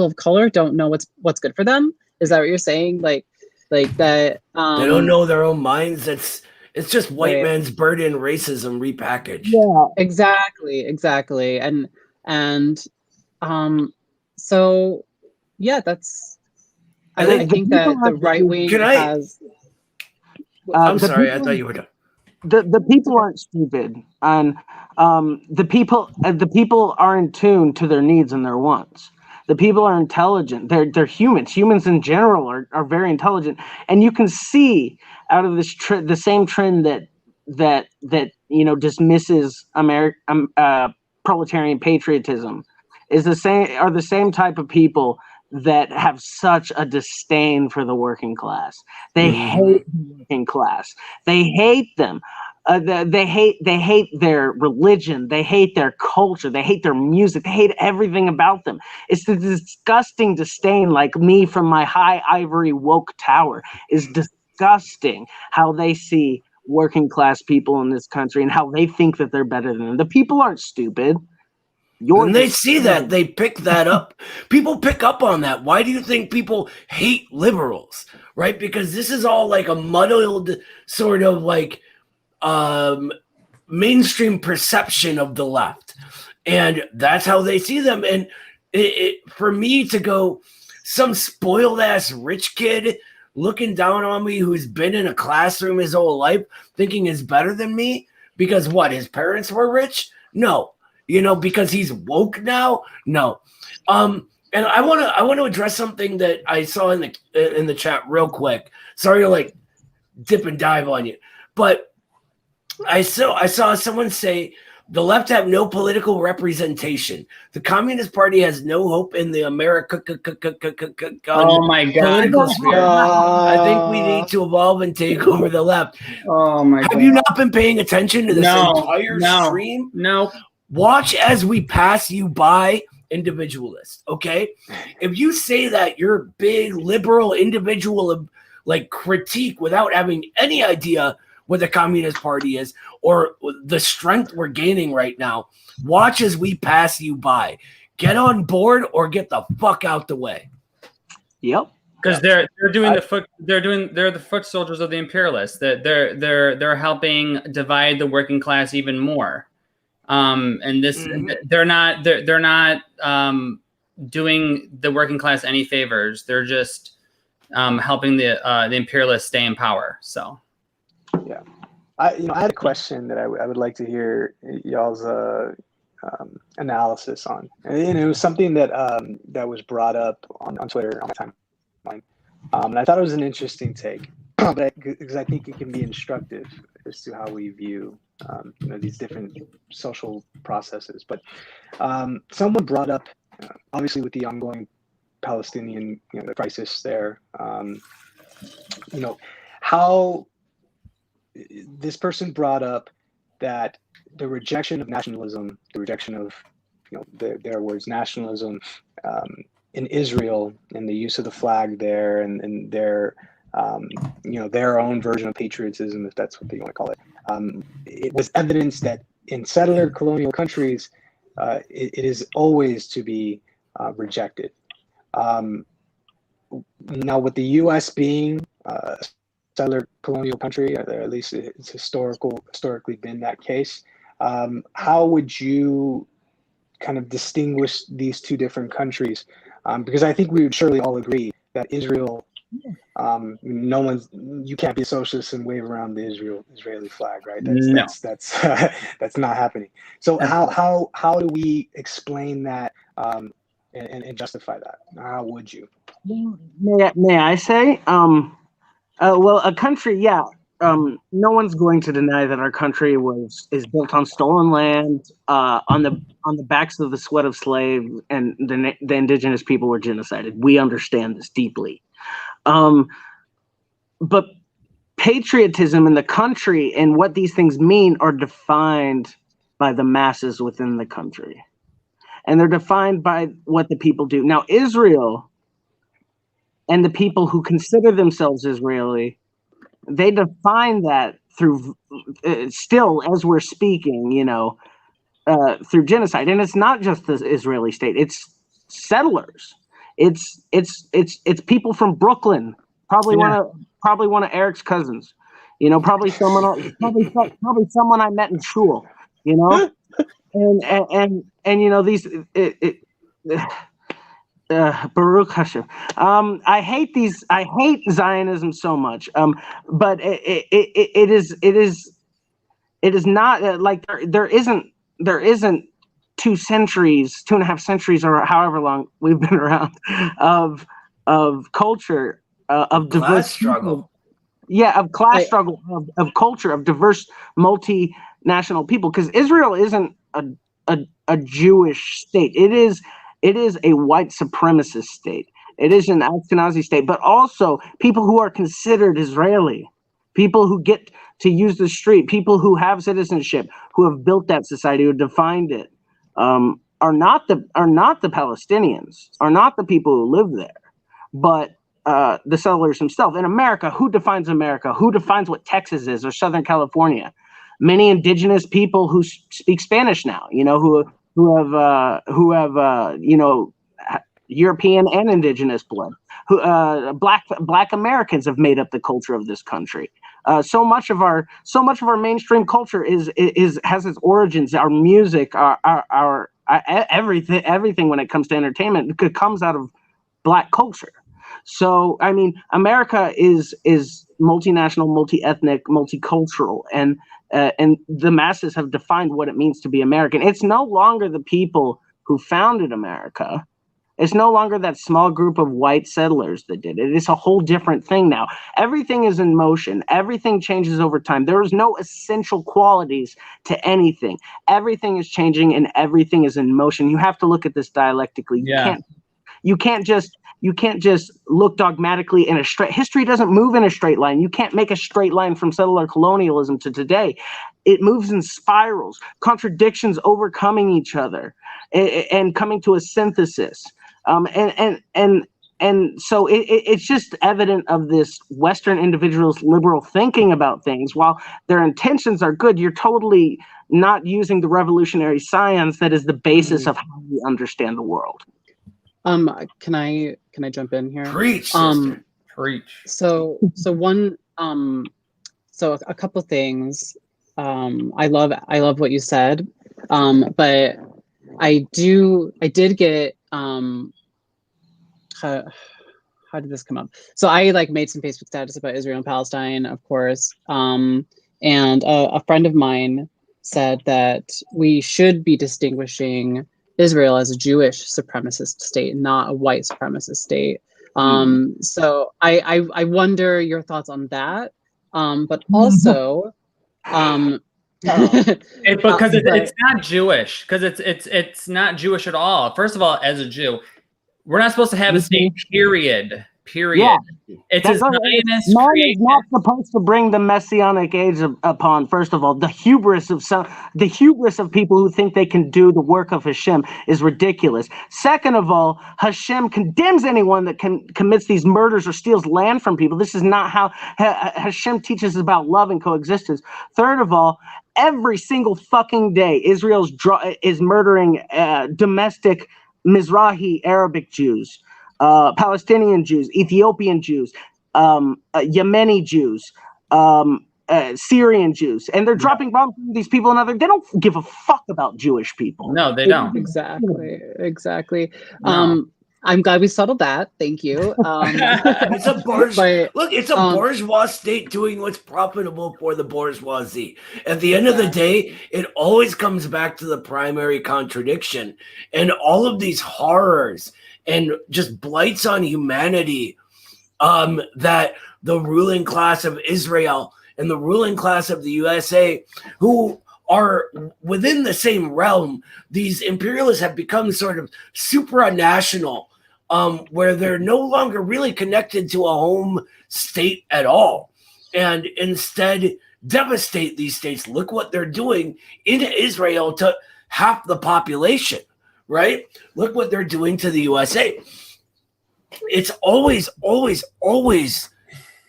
of color don't know what's good for them? Is that what you're saying? Like that they don't know their own minds. It's just white right. man's burden racism repackaged. Yeah, exactly. And so yeah, that's I think that the right wing has. I'm sorry, I thought you were done. The people aren't stupid, and the people are in tune to their needs and their wants. The people are intelligent. They're humans. Humans in general are very intelligent, and you can see out of this the same trend that dismisses proletarian patriotism is the same type of people that have such a disdain for the working class. They hate the working class. They hate them. They hate their religion. They hate their culture. They hate their music. They hate everything about them. It's the disgusting disdain, like me from my high ivory woke tower, is disgusting how they see working class people in this country and how they think that they're better than them. The people aren't stupid. When they see that, they pick that up. People pick up on that. Why do you think people hate liberals? Right? Because this is all like a muddled sort of like mainstream perception of the left. And that's how they see them. And for me to go, some spoiled ass rich kid looking down on me who's been in a classroom his whole life thinking is better than me because what, his parents were rich? No. Because he's woke now? No. And I want to address something that I saw in the chat real quick. Sorry to like dip and dive on you, but I saw someone say the left have no political representation. The Communist Party has no hope in the America Oh my God. political sphere. I think we need to evolve and take over the left. Oh my God. Have you not been paying attention to this entire stream? No. Watch as we pass you by, individualist. Okay, if you say that you're a big liberal individual, like critique without having any idea what the Communist Party is or the strength we're gaining right now, watch as we pass you by. Get on board or get the fuck out the way. Yep. Because they're the foot soldiers of the imperialists. They're helping divide the working class even more. And this they're not doing the working class any favors. They're just helping the imperialists stay in power. So yeah, I had a question that I would like to hear y'all's analysis on, and it was something that that was brought up on Twitter on my timeline, and I thought it was an interesting take, because I think it can be instructive as to how we view these different social processes. But someone brought up, obviously, with the ongoing Palestinian the crisis there, how this person brought up that the rejection of nationalism, the rejection of their words nationalism in Israel, and the use of the flag there, and their their own version of patriotism, if that's what they want to call it. It was evidence that in settler colonial countries, it is always to be rejected. Now, with the U.S. being a settler colonial country, or at least it's historically been that case, how would you kind of distinguish these two different countries? Because I think we would surely all agree that Israel, you can't be a socialist and wave around the Israeli flag, right? That's not happening. So how do we explain that and justify that? How would you? May I say? Well, a country, yeah. No one's going to deny that our country is built on stolen land, on the backs of the sweat of slaves, and the indigenous people were genocided. We understand this deeply. But patriotism in the country and what these things mean are defined by the masses within the country, and they're defined by what the people do. Now, Israel and the people who consider themselves Israeli, they define that through still as we're speaking, through genocide. And it's not just the Israeli state; it's settlers. It's people from Brooklyn, probably one of Eric's cousins, probably someone I met in shul, and these. Baruch Hashem. I hate Zionism so much. But it is not like there isn't 2.5 centuries, or however long we've been around, of culture, of diverse class struggle. Of class struggle, of culture, of diverse multinational people. Because Israel isn't a Jewish state. It is a white supremacist state. It is an Ashkenazi state, but also people who are considered Israeli, people who get to use the street, people who have citizenship, who have built that society, who defined it, are not the Palestinians, are not the people who live there, but the settlers themselves. In America, who defines America? Who defines what Texas is or Southern California? Many indigenous people who speak Spanish now, who have European and indigenous blood. Black Americans have made up the culture of this country. So much of our mainstream culture has its origins. Our music, our everything when it comes to entertainment comes out of Black culture. So I mean, America is multinational, multi-ethnic, multicultural, and the masses have defined what it means to be American. It's no longer the people who founded America. It's no longer that small group of white settlers that did it. It's a whole different thing now. Everything is in motion. Everything changes over time. There is no essential qualities to anything. Everything is changing and everything is in motion. You have to look at this dialectically. You can't just look dogmatically in a straight. History doesn't move in a straight line. You can't make a straight line from settler colonialism to today. It moves in spirals, contradictions overcoming each other, and coming to a synthesis. And so it's just evident of this Western individualist liberal thinking about things. While their intentions are good, you're totally not using the revolutionary science that is the basis of how we understand the world. Can I jump in here? Preach, sister. Preach. So a couple thing I love what you said, but I did get how did this come up? So I made some Facebook status about Israel and Palestine, of course, And a friend of mine said that we should be distinguishing Israel as a Jewish supremacist state, not a white supremacist state. So I wonder your thoughts on that. But also, because but- it's not Jewish, because it's not Jewish at all. First of all, as a Jew, we're not supposed to have a state. Period. Yeah. It's a Zionist Man creation. is not supposed to bring the messianic age upon. First of all, the hubris of people who think they can do the work of Hashem is ridiculous. Second of all, Hashem condemns anyone that commits these murders or steals land from people. This is not how Hashem teaches us about love and coexistence. Third of all, every single fucking day, Israel is murdering domestic Mizrahi Arabic Jews. Palestinian Jews, Ethiopian Jews, Yemeni Jews, Syrian Jews, and they're dropping bombs on these people and other. They don't give a fuck about Jewish people. No, they don't. Exactly. No. I'm glad we settled that. Thank you. It's a bourgeois. But, it's a bourgeois state doing what's profitable for the bourgeoisie. At the end of the day, it always comes back to the primary contradiction, and all of these horrors and just blights on humanity that the ruling class of Israel and the ruling class of the USA, who are within the same realm, these imperialists have become sort of supranational, where they're no longer really connected to a home state at all, and instead devastate these states. Look what they're doing in Israel to half the population. Right? Look what they're doing to the USA. It's always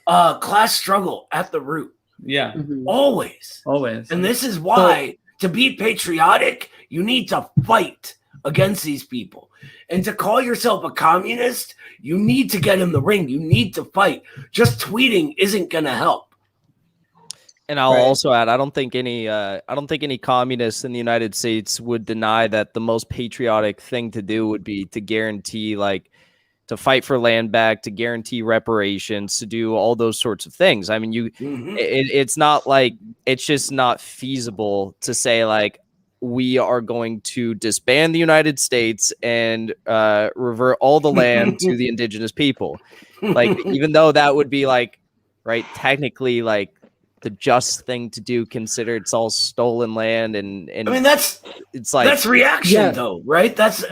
class struggle at the root. Yeah. Always. And this is why to be patriotic, you need to fight against these people. And to call yourself a communist, you need to get in the ring. You need to fight. Just tweeting isn't going to help. And I'll also add, I don't think any communists in the United States would deny that the most patriotic thing to do would be to guarantee, like, to fight for land back, to guarantee reparations, to do all those sorts of things. I mean, it's not like, it's just not feasible to say, like, we are going to disband the United States and revert all the land to the indigenous people. Like, even though that would be, like, right, technically, like, the just thing to do, consider it's all stolen land, and I mean that's reaction, yeah. though, right? That's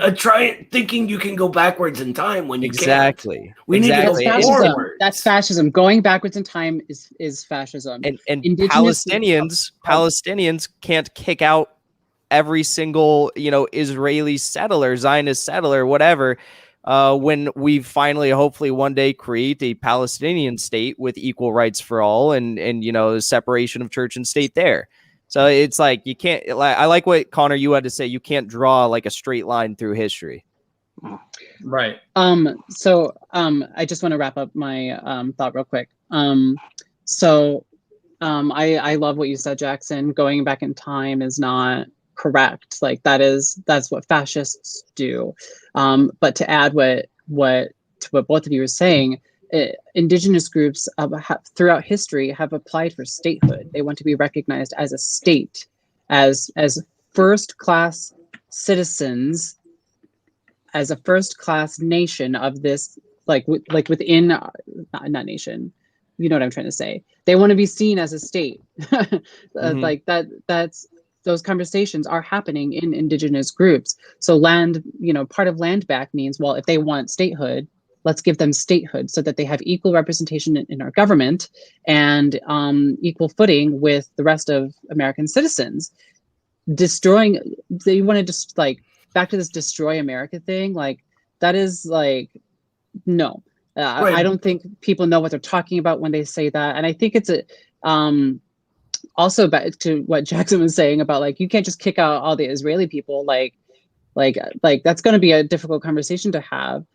thinking you can go backwards in time when you can't. We need to go forward. That's fascism. Going backwards in time is fascism. And Palestinians can't kick out every single Israeli settler, Zionist settler, whatever. When we finally, hopefully one day, create a Palestinian state with equal rights for all and the separation of church and state there. So it's like, you can't, I like what Connor, you had to say, you can't draw like a straight line through history. Right. So I just want to wrap up my thought real quick. So I love what you said, Jackson. Going back in time is not correct. Like that's what fascists do. But to add what both of you were saying, indigenous groups throughout history have applied for statehood. They want to be recognized as a state, as first-class citizens, as a first-class nation of this, like within not nation. You know what I'm trying to say. They want to be seen as a state. Like that's those conversations are happening in indigenous groups. So land, part of land back means, well, if they want statehood, let's give them statehood so that they have equal representation in our government and equal footing with the rest of American citizens. They want to just back to this destroy America thing. Like that is no. Right. I don't think people know what they're talking about when they say that. And I think it's also back to what Jackson was saying about you can't just kick out all the Israeli people. Like that's going to be a difficult conversation to have.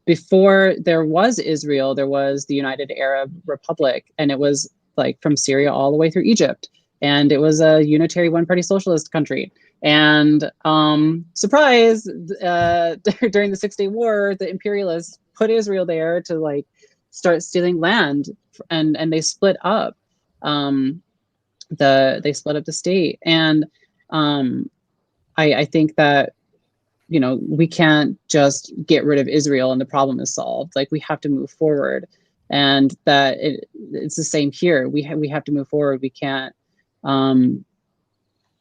Before there was Israel, there was the United Arab Republic, and it was from Syria all the way through Egypt. And it was a unitary one-party socialist country. And surprise, during the 6-Day War, the imperialists put Israel there to start stealing land, and they split up. they split up the state. And I think that, you know, we can't just get rid of Israel and the problem is solved. Like, we have to move forward, and that it's the same here. We have to move forward. We can't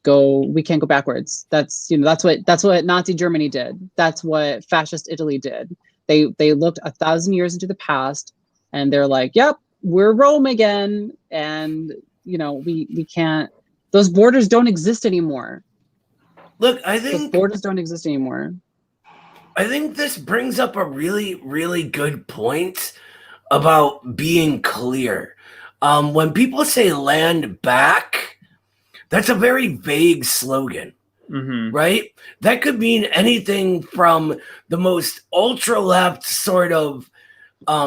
go backwards. That's, you know, that's what Nazi Germany did. That's what fascist Italy did. They looked 1,000 years into the past and they're like, yep, we're Rome again. And, you know, we can't, those borders don't exist anymore. Look, I think those borders don't exist anymore. I think this brings up a really, really good point about being clear. When people say land back, that's a very vague slogan, right? That could mean anything from the most ultra-left sort of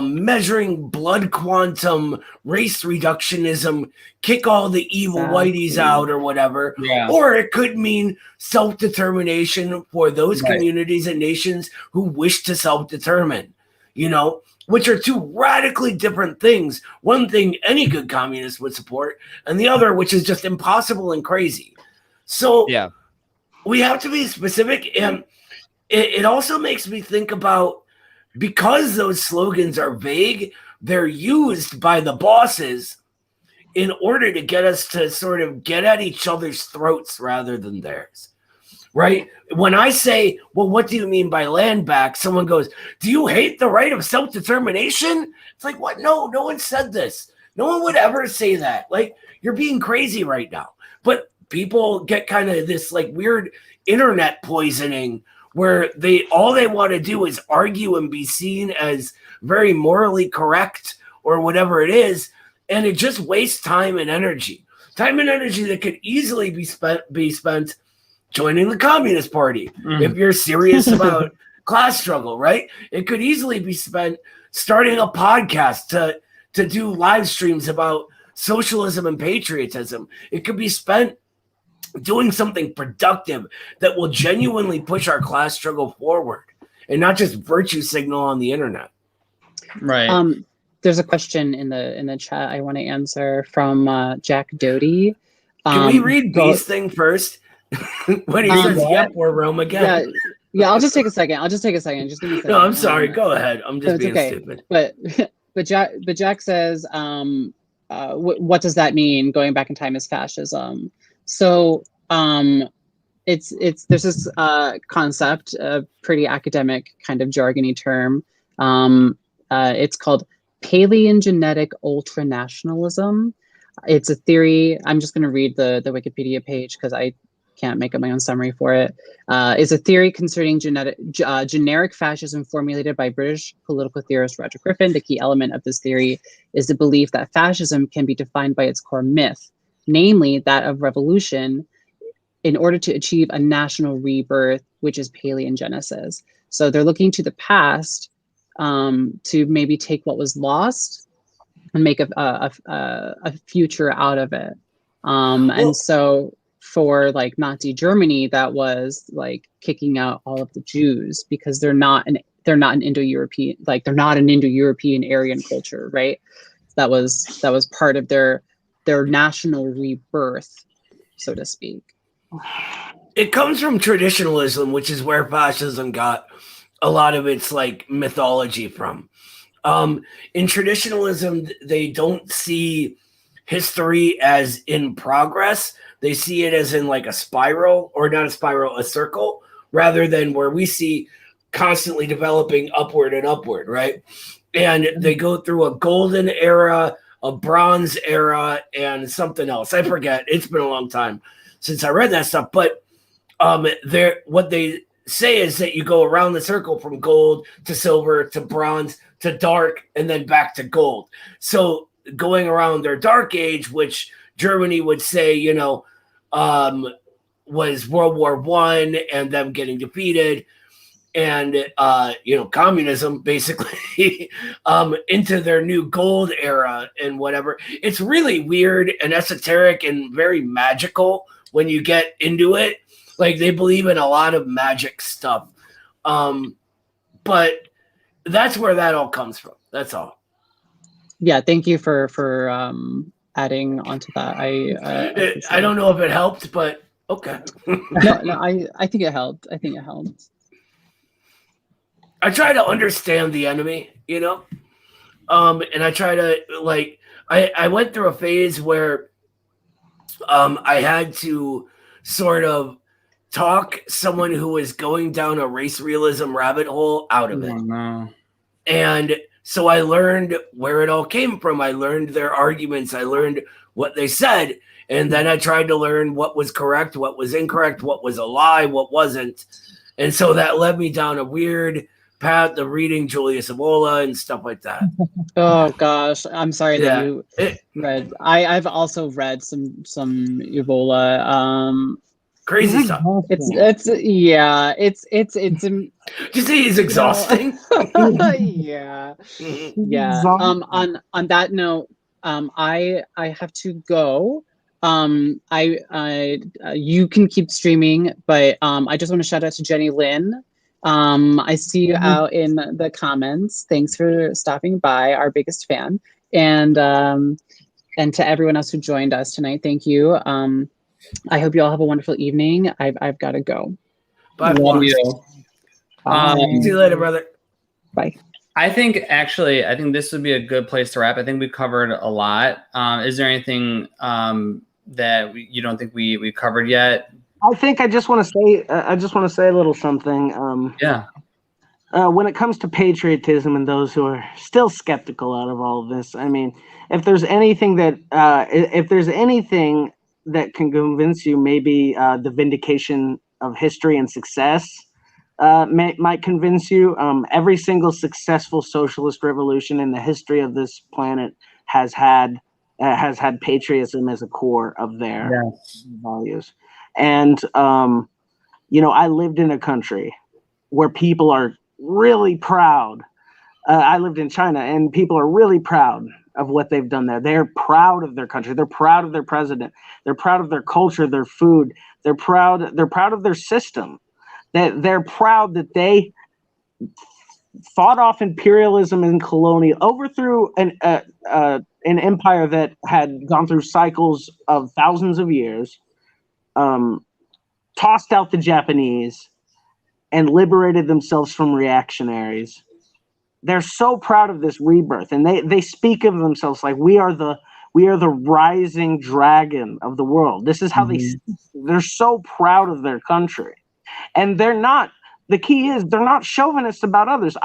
measuring blood quantum, race reductionism, kick all the evil whiteys out or whatever. Yeah. Or it could mean self-determination for those communities and nations who wish to self-determine, you know, which are two radically different things. One thing any good communist would support, and the other, which is just impossible and crazy. So we have to be specific. And it also makes me think about, because those slogans are vague, they're used by the bosses in order to get us to sort of get at each other's throats rather than theirs, right? When I say, well, what do you mean by land back? Someone goes, do you hate the right of self-determination? It's like, what? No one said this. No one would ever say that. Like, you're being crazy right now. But people get kind of this like weird internet poisoning where all they want to do is argue and be seen as very morally correct or whatever it is, and it just wastes time and energy that could easily be spent joining the Communist Party if you're serious about class struggle, right? It could easily be spent starting a podcast to do live streams about socialism and patriotism. It could be spent doing something productive that will genuinely push our class struggle forward and not just virtue signal on the internet. Right. There's a question in the chat I want to answer from Jack Doty. Can we read B's thing first? When he says, yep, we're Rome again. Yeah, I'll just take a second. Just give me a second. No, I'm sorry. Go ahead. I'm just being stupid. But Jack says, what does that mean? Going back in time is fascism. So there's this concept, a pretty academic kind of jargony term. It's called Paleon genetic ultranationalism. It's a theory. I'm just going to read the Wikipedia page because I can't make up my own summary for it. It's a theory concerning generic fascism formulated by British political theorist Roger Griffin. The key element of this theory is the belief that fascism can be defined by its core myth, namely that of revolution, in order to achieve a national rebirth, which is Paleogenesis. So they're looking to the past to maybe take what was lost and make a future out of it. And so for like Nazi Germany, that was like kicking out all of the Jews because they're not an Indo-European, like they're not an Indo-European Aryan culture, right? That was part of their national rebirth, so to speak. It comes from traditionalism, which is where fascism got a lot of its like mythology from. In traditionalism, they don't see history as in progress. They see it as in like a spiral, or not a spiral, a circle, rather than where we see constantly developing upward and upward, right? And they go through a golden era, a bronze era, and something else. I forget. It's been a long time since I read that stuff. But what they say is that you go around the circle from gold to silver to bronze to dark and then back to gold. So going around their dark age, which Germany would say, you know, was World War I and them getting defeated, and you know, communism basically into their new gold era and whatever. It's really weird and esoteric and very magical when you get into it. Like, they believe in a lot of magic stuff. But that's where that all comes from. That's all. Yeah, thank you for adding onto that. I I don't know if it helped, but okay. no, I think it helped. I think it helped. I try to understand the enemy, and I try to I went through a phase where I had to sort of talk someone who was going down a race realism rabbit hole out of it. Oh, no. And so I learned where it all came from. I learned their arguments. I learned what they said. And then I tried to learn what was correct, what was incorrect, what was a lie, what wasn't. And so that led me down a weird path of reading Julius Evola and stuff like that. Oh gosh, I'm sorry that Yeah. you read. I've also read some Evola. Crazy stuff. It's yeah. It's Did you say he's exhausting? yeah. Yeah. On that note, I have to go. You can keep streaming, but I just want to shout out to Jenny Lynn. I see you out in the comments. Thanks for stopping by, our biggest fan, and to everyone else who joined us tonight. Thank you. I hope you all have a wonderful evening. I've got to go. Bye. Love you. See you later, brother. Bye. I think this would be a good place to wrap. I think we've covered a lot. Is there anything that you don't think we covered yet? I think I just want to say a little something. Yeah. When it comes to patriotism and those who are still skeptical out of all of this, I mean, if there's anything that can convince you, maybe the vindication of history and success might convince you. Every single successful socialist revolution in the history of this planet has had patriotism as a core of their values. And I lived in a country where people are really proud. I lived in China, and people are really proud of what they've done there. They're proud of their country. They're proud of their president. They're proud of their culture, their food. They're proud of their system. They're proud that they fought off imperialism and colonial, overthrew an empire that had gone through cycles of thousands of years, tossed out the Japanese, and liberated themselves from reactionaries. They're so proud of this rebirth, and they speak of themselves like we are the rising dragon of the world. This is how they're so proud of their country, and they're not. The key is they're not chauvinists about others.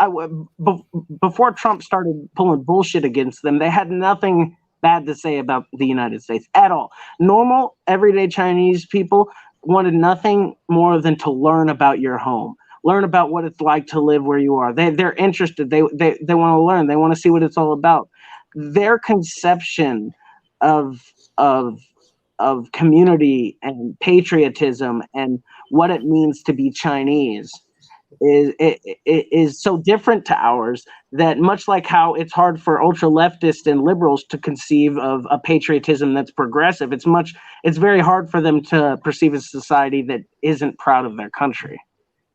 Before Trump started pulling bullshit against them, they had nothing bad to say about the United States at all. Normal, everyday Chinese people wanted nothing more than to learn about your home, learn about what it's like to live where you are. They're interested. They want to learn. They want to see what it's all about. Their conception of community and patriotism and what it means to be Chinese is so different to ours that, much like how it's hard for ultra leftists and liberals to conceive of a patriotism that's progressive, it's very hard for them to perceive a society that isn't proud of their country,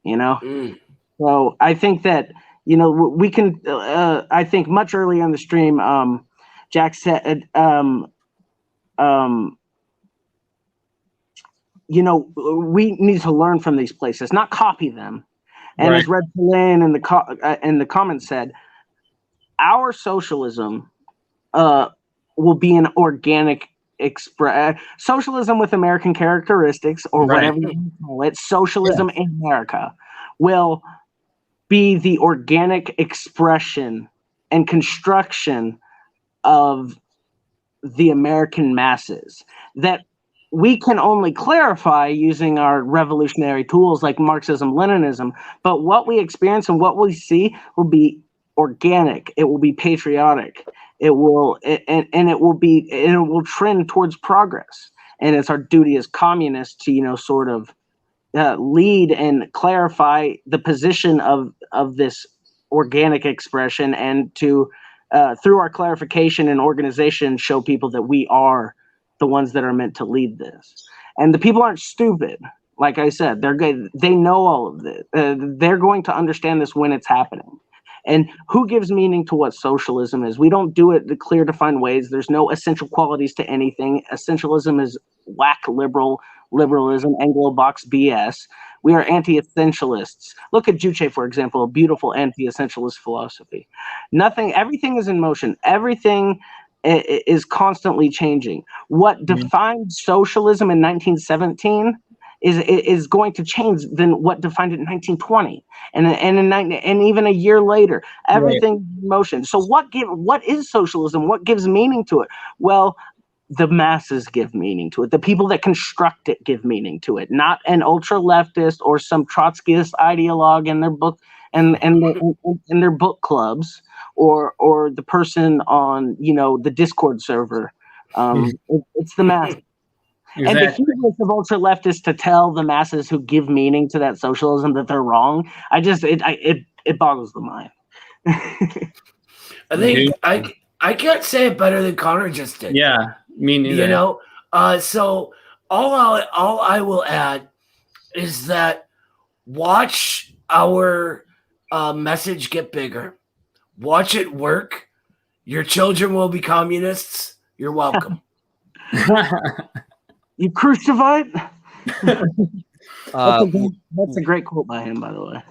So I think that we can I think much earlier in the stream, Jack said we need to learn from these places, not copy them. And as Red Paleon in the comments said, our socialism will be an organic socialism with American characteristics, or whatever you call it. Socialism in America will be the organic expression and construction of the American masses that we can only clarify using our revolutionary tools like Marxism, Leninism, but what we experience and what we see will be organic. It will be patriotic. It will trend towards progress. And it's our duty as communists to, sort of lead and clarify the position of this organic expression, and to, through our clarification and organization, show people that we are the ones that are meant to lead this. And the people aren't stupid. Like I said, they know all of this. They're going to understand this when it's happening. And who gives meaning to what socialism is? We don't do it the clear, defined ways. There's no essential qualities to anything. Essentialism is whack liberalism, Anglo-box BS. We are anti-essentialists. Look at Juche, for example, a beautiful anti-essentialist philosophy. Everything is in motion. Everything is constantly changing. What defined socialism in 1917 is going to change than what defined it in 1920, and even a year later, everything is in motion. So what is socialism? What gives meaning to it? Well, the masses give meaning to it. The people that construct it give meaning to it, not an ultra leftist or some Trotskyist ideologue in their book and in their book clubs, or the person on the Discord server. It's the mass. Exactly. And the hubris of ultra leftists to tell the masses who give meaning to that socialism that they're wrong. It boggles the mind. I think I can't say it better than Connor just did. Yeah, me neither. So all I will add is that watch our message get bigger. Watch it work. Your children will be communists. You're welcome. You crucified? That's a great quote by him, by the way.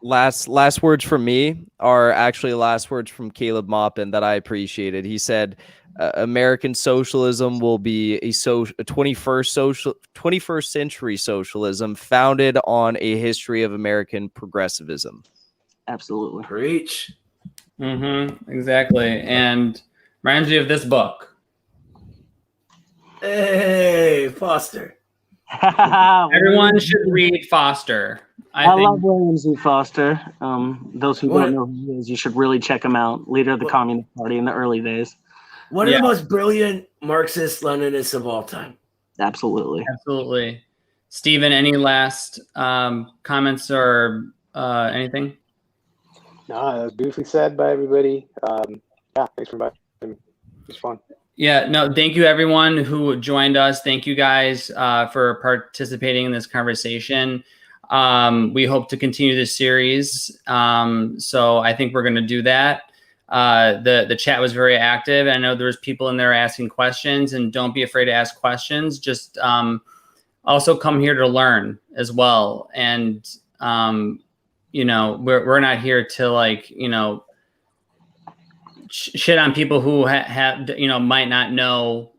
Last words from me are actually last words from Caleb Maupin that I appreciated. He said, "American socialism will be a 21st century socialism founded on a history of American progressivism." Absolutely. Preach. Exactly. And reminds me of this book. Hey, Foster. Everyone should read Foster. I love William Z. Foster. Those who don't know who he is, you should really check him out. Leader of the Communist Party in the early days. One of the most brilliant Marxist-Leninists of all time. Absolutely. Absolutely. Stephen, any last comments or anything? No, that was beautifully said by everybody. Thanks for inviting me. It was fun. Yeah, no, thank you everyone who joined us. Thank you guys for participating in this conversation. We hope to continue this series. So I think we're going to do that. The chat was very active. I know there was people in there asking questions, and don't be afraid to ask questions. Just also come here to learn as well. And, we're not here to shit on people who might not know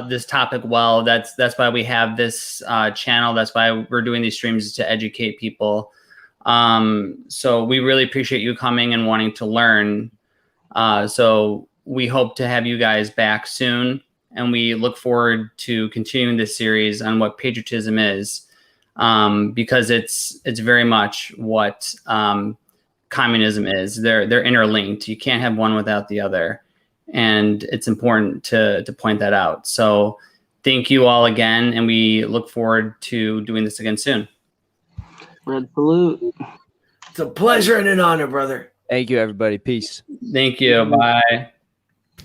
this topic well. That's why we have this channel. That's why we're doing these streams, is to educate people. So we really appreciate you coming and wanting to learn. So we hope to have you guys back soon, and we look forward to continuing this series on what patriotism is, because it's very much what communism is. They're interlinked. You can't have one without the other, and it's important to point that out. So thank you all again, and we look forward to doing this again soon. Red salute. It's a pleasure and an honor, brother. Thank you, everybody. Peace. Thank you. Bye.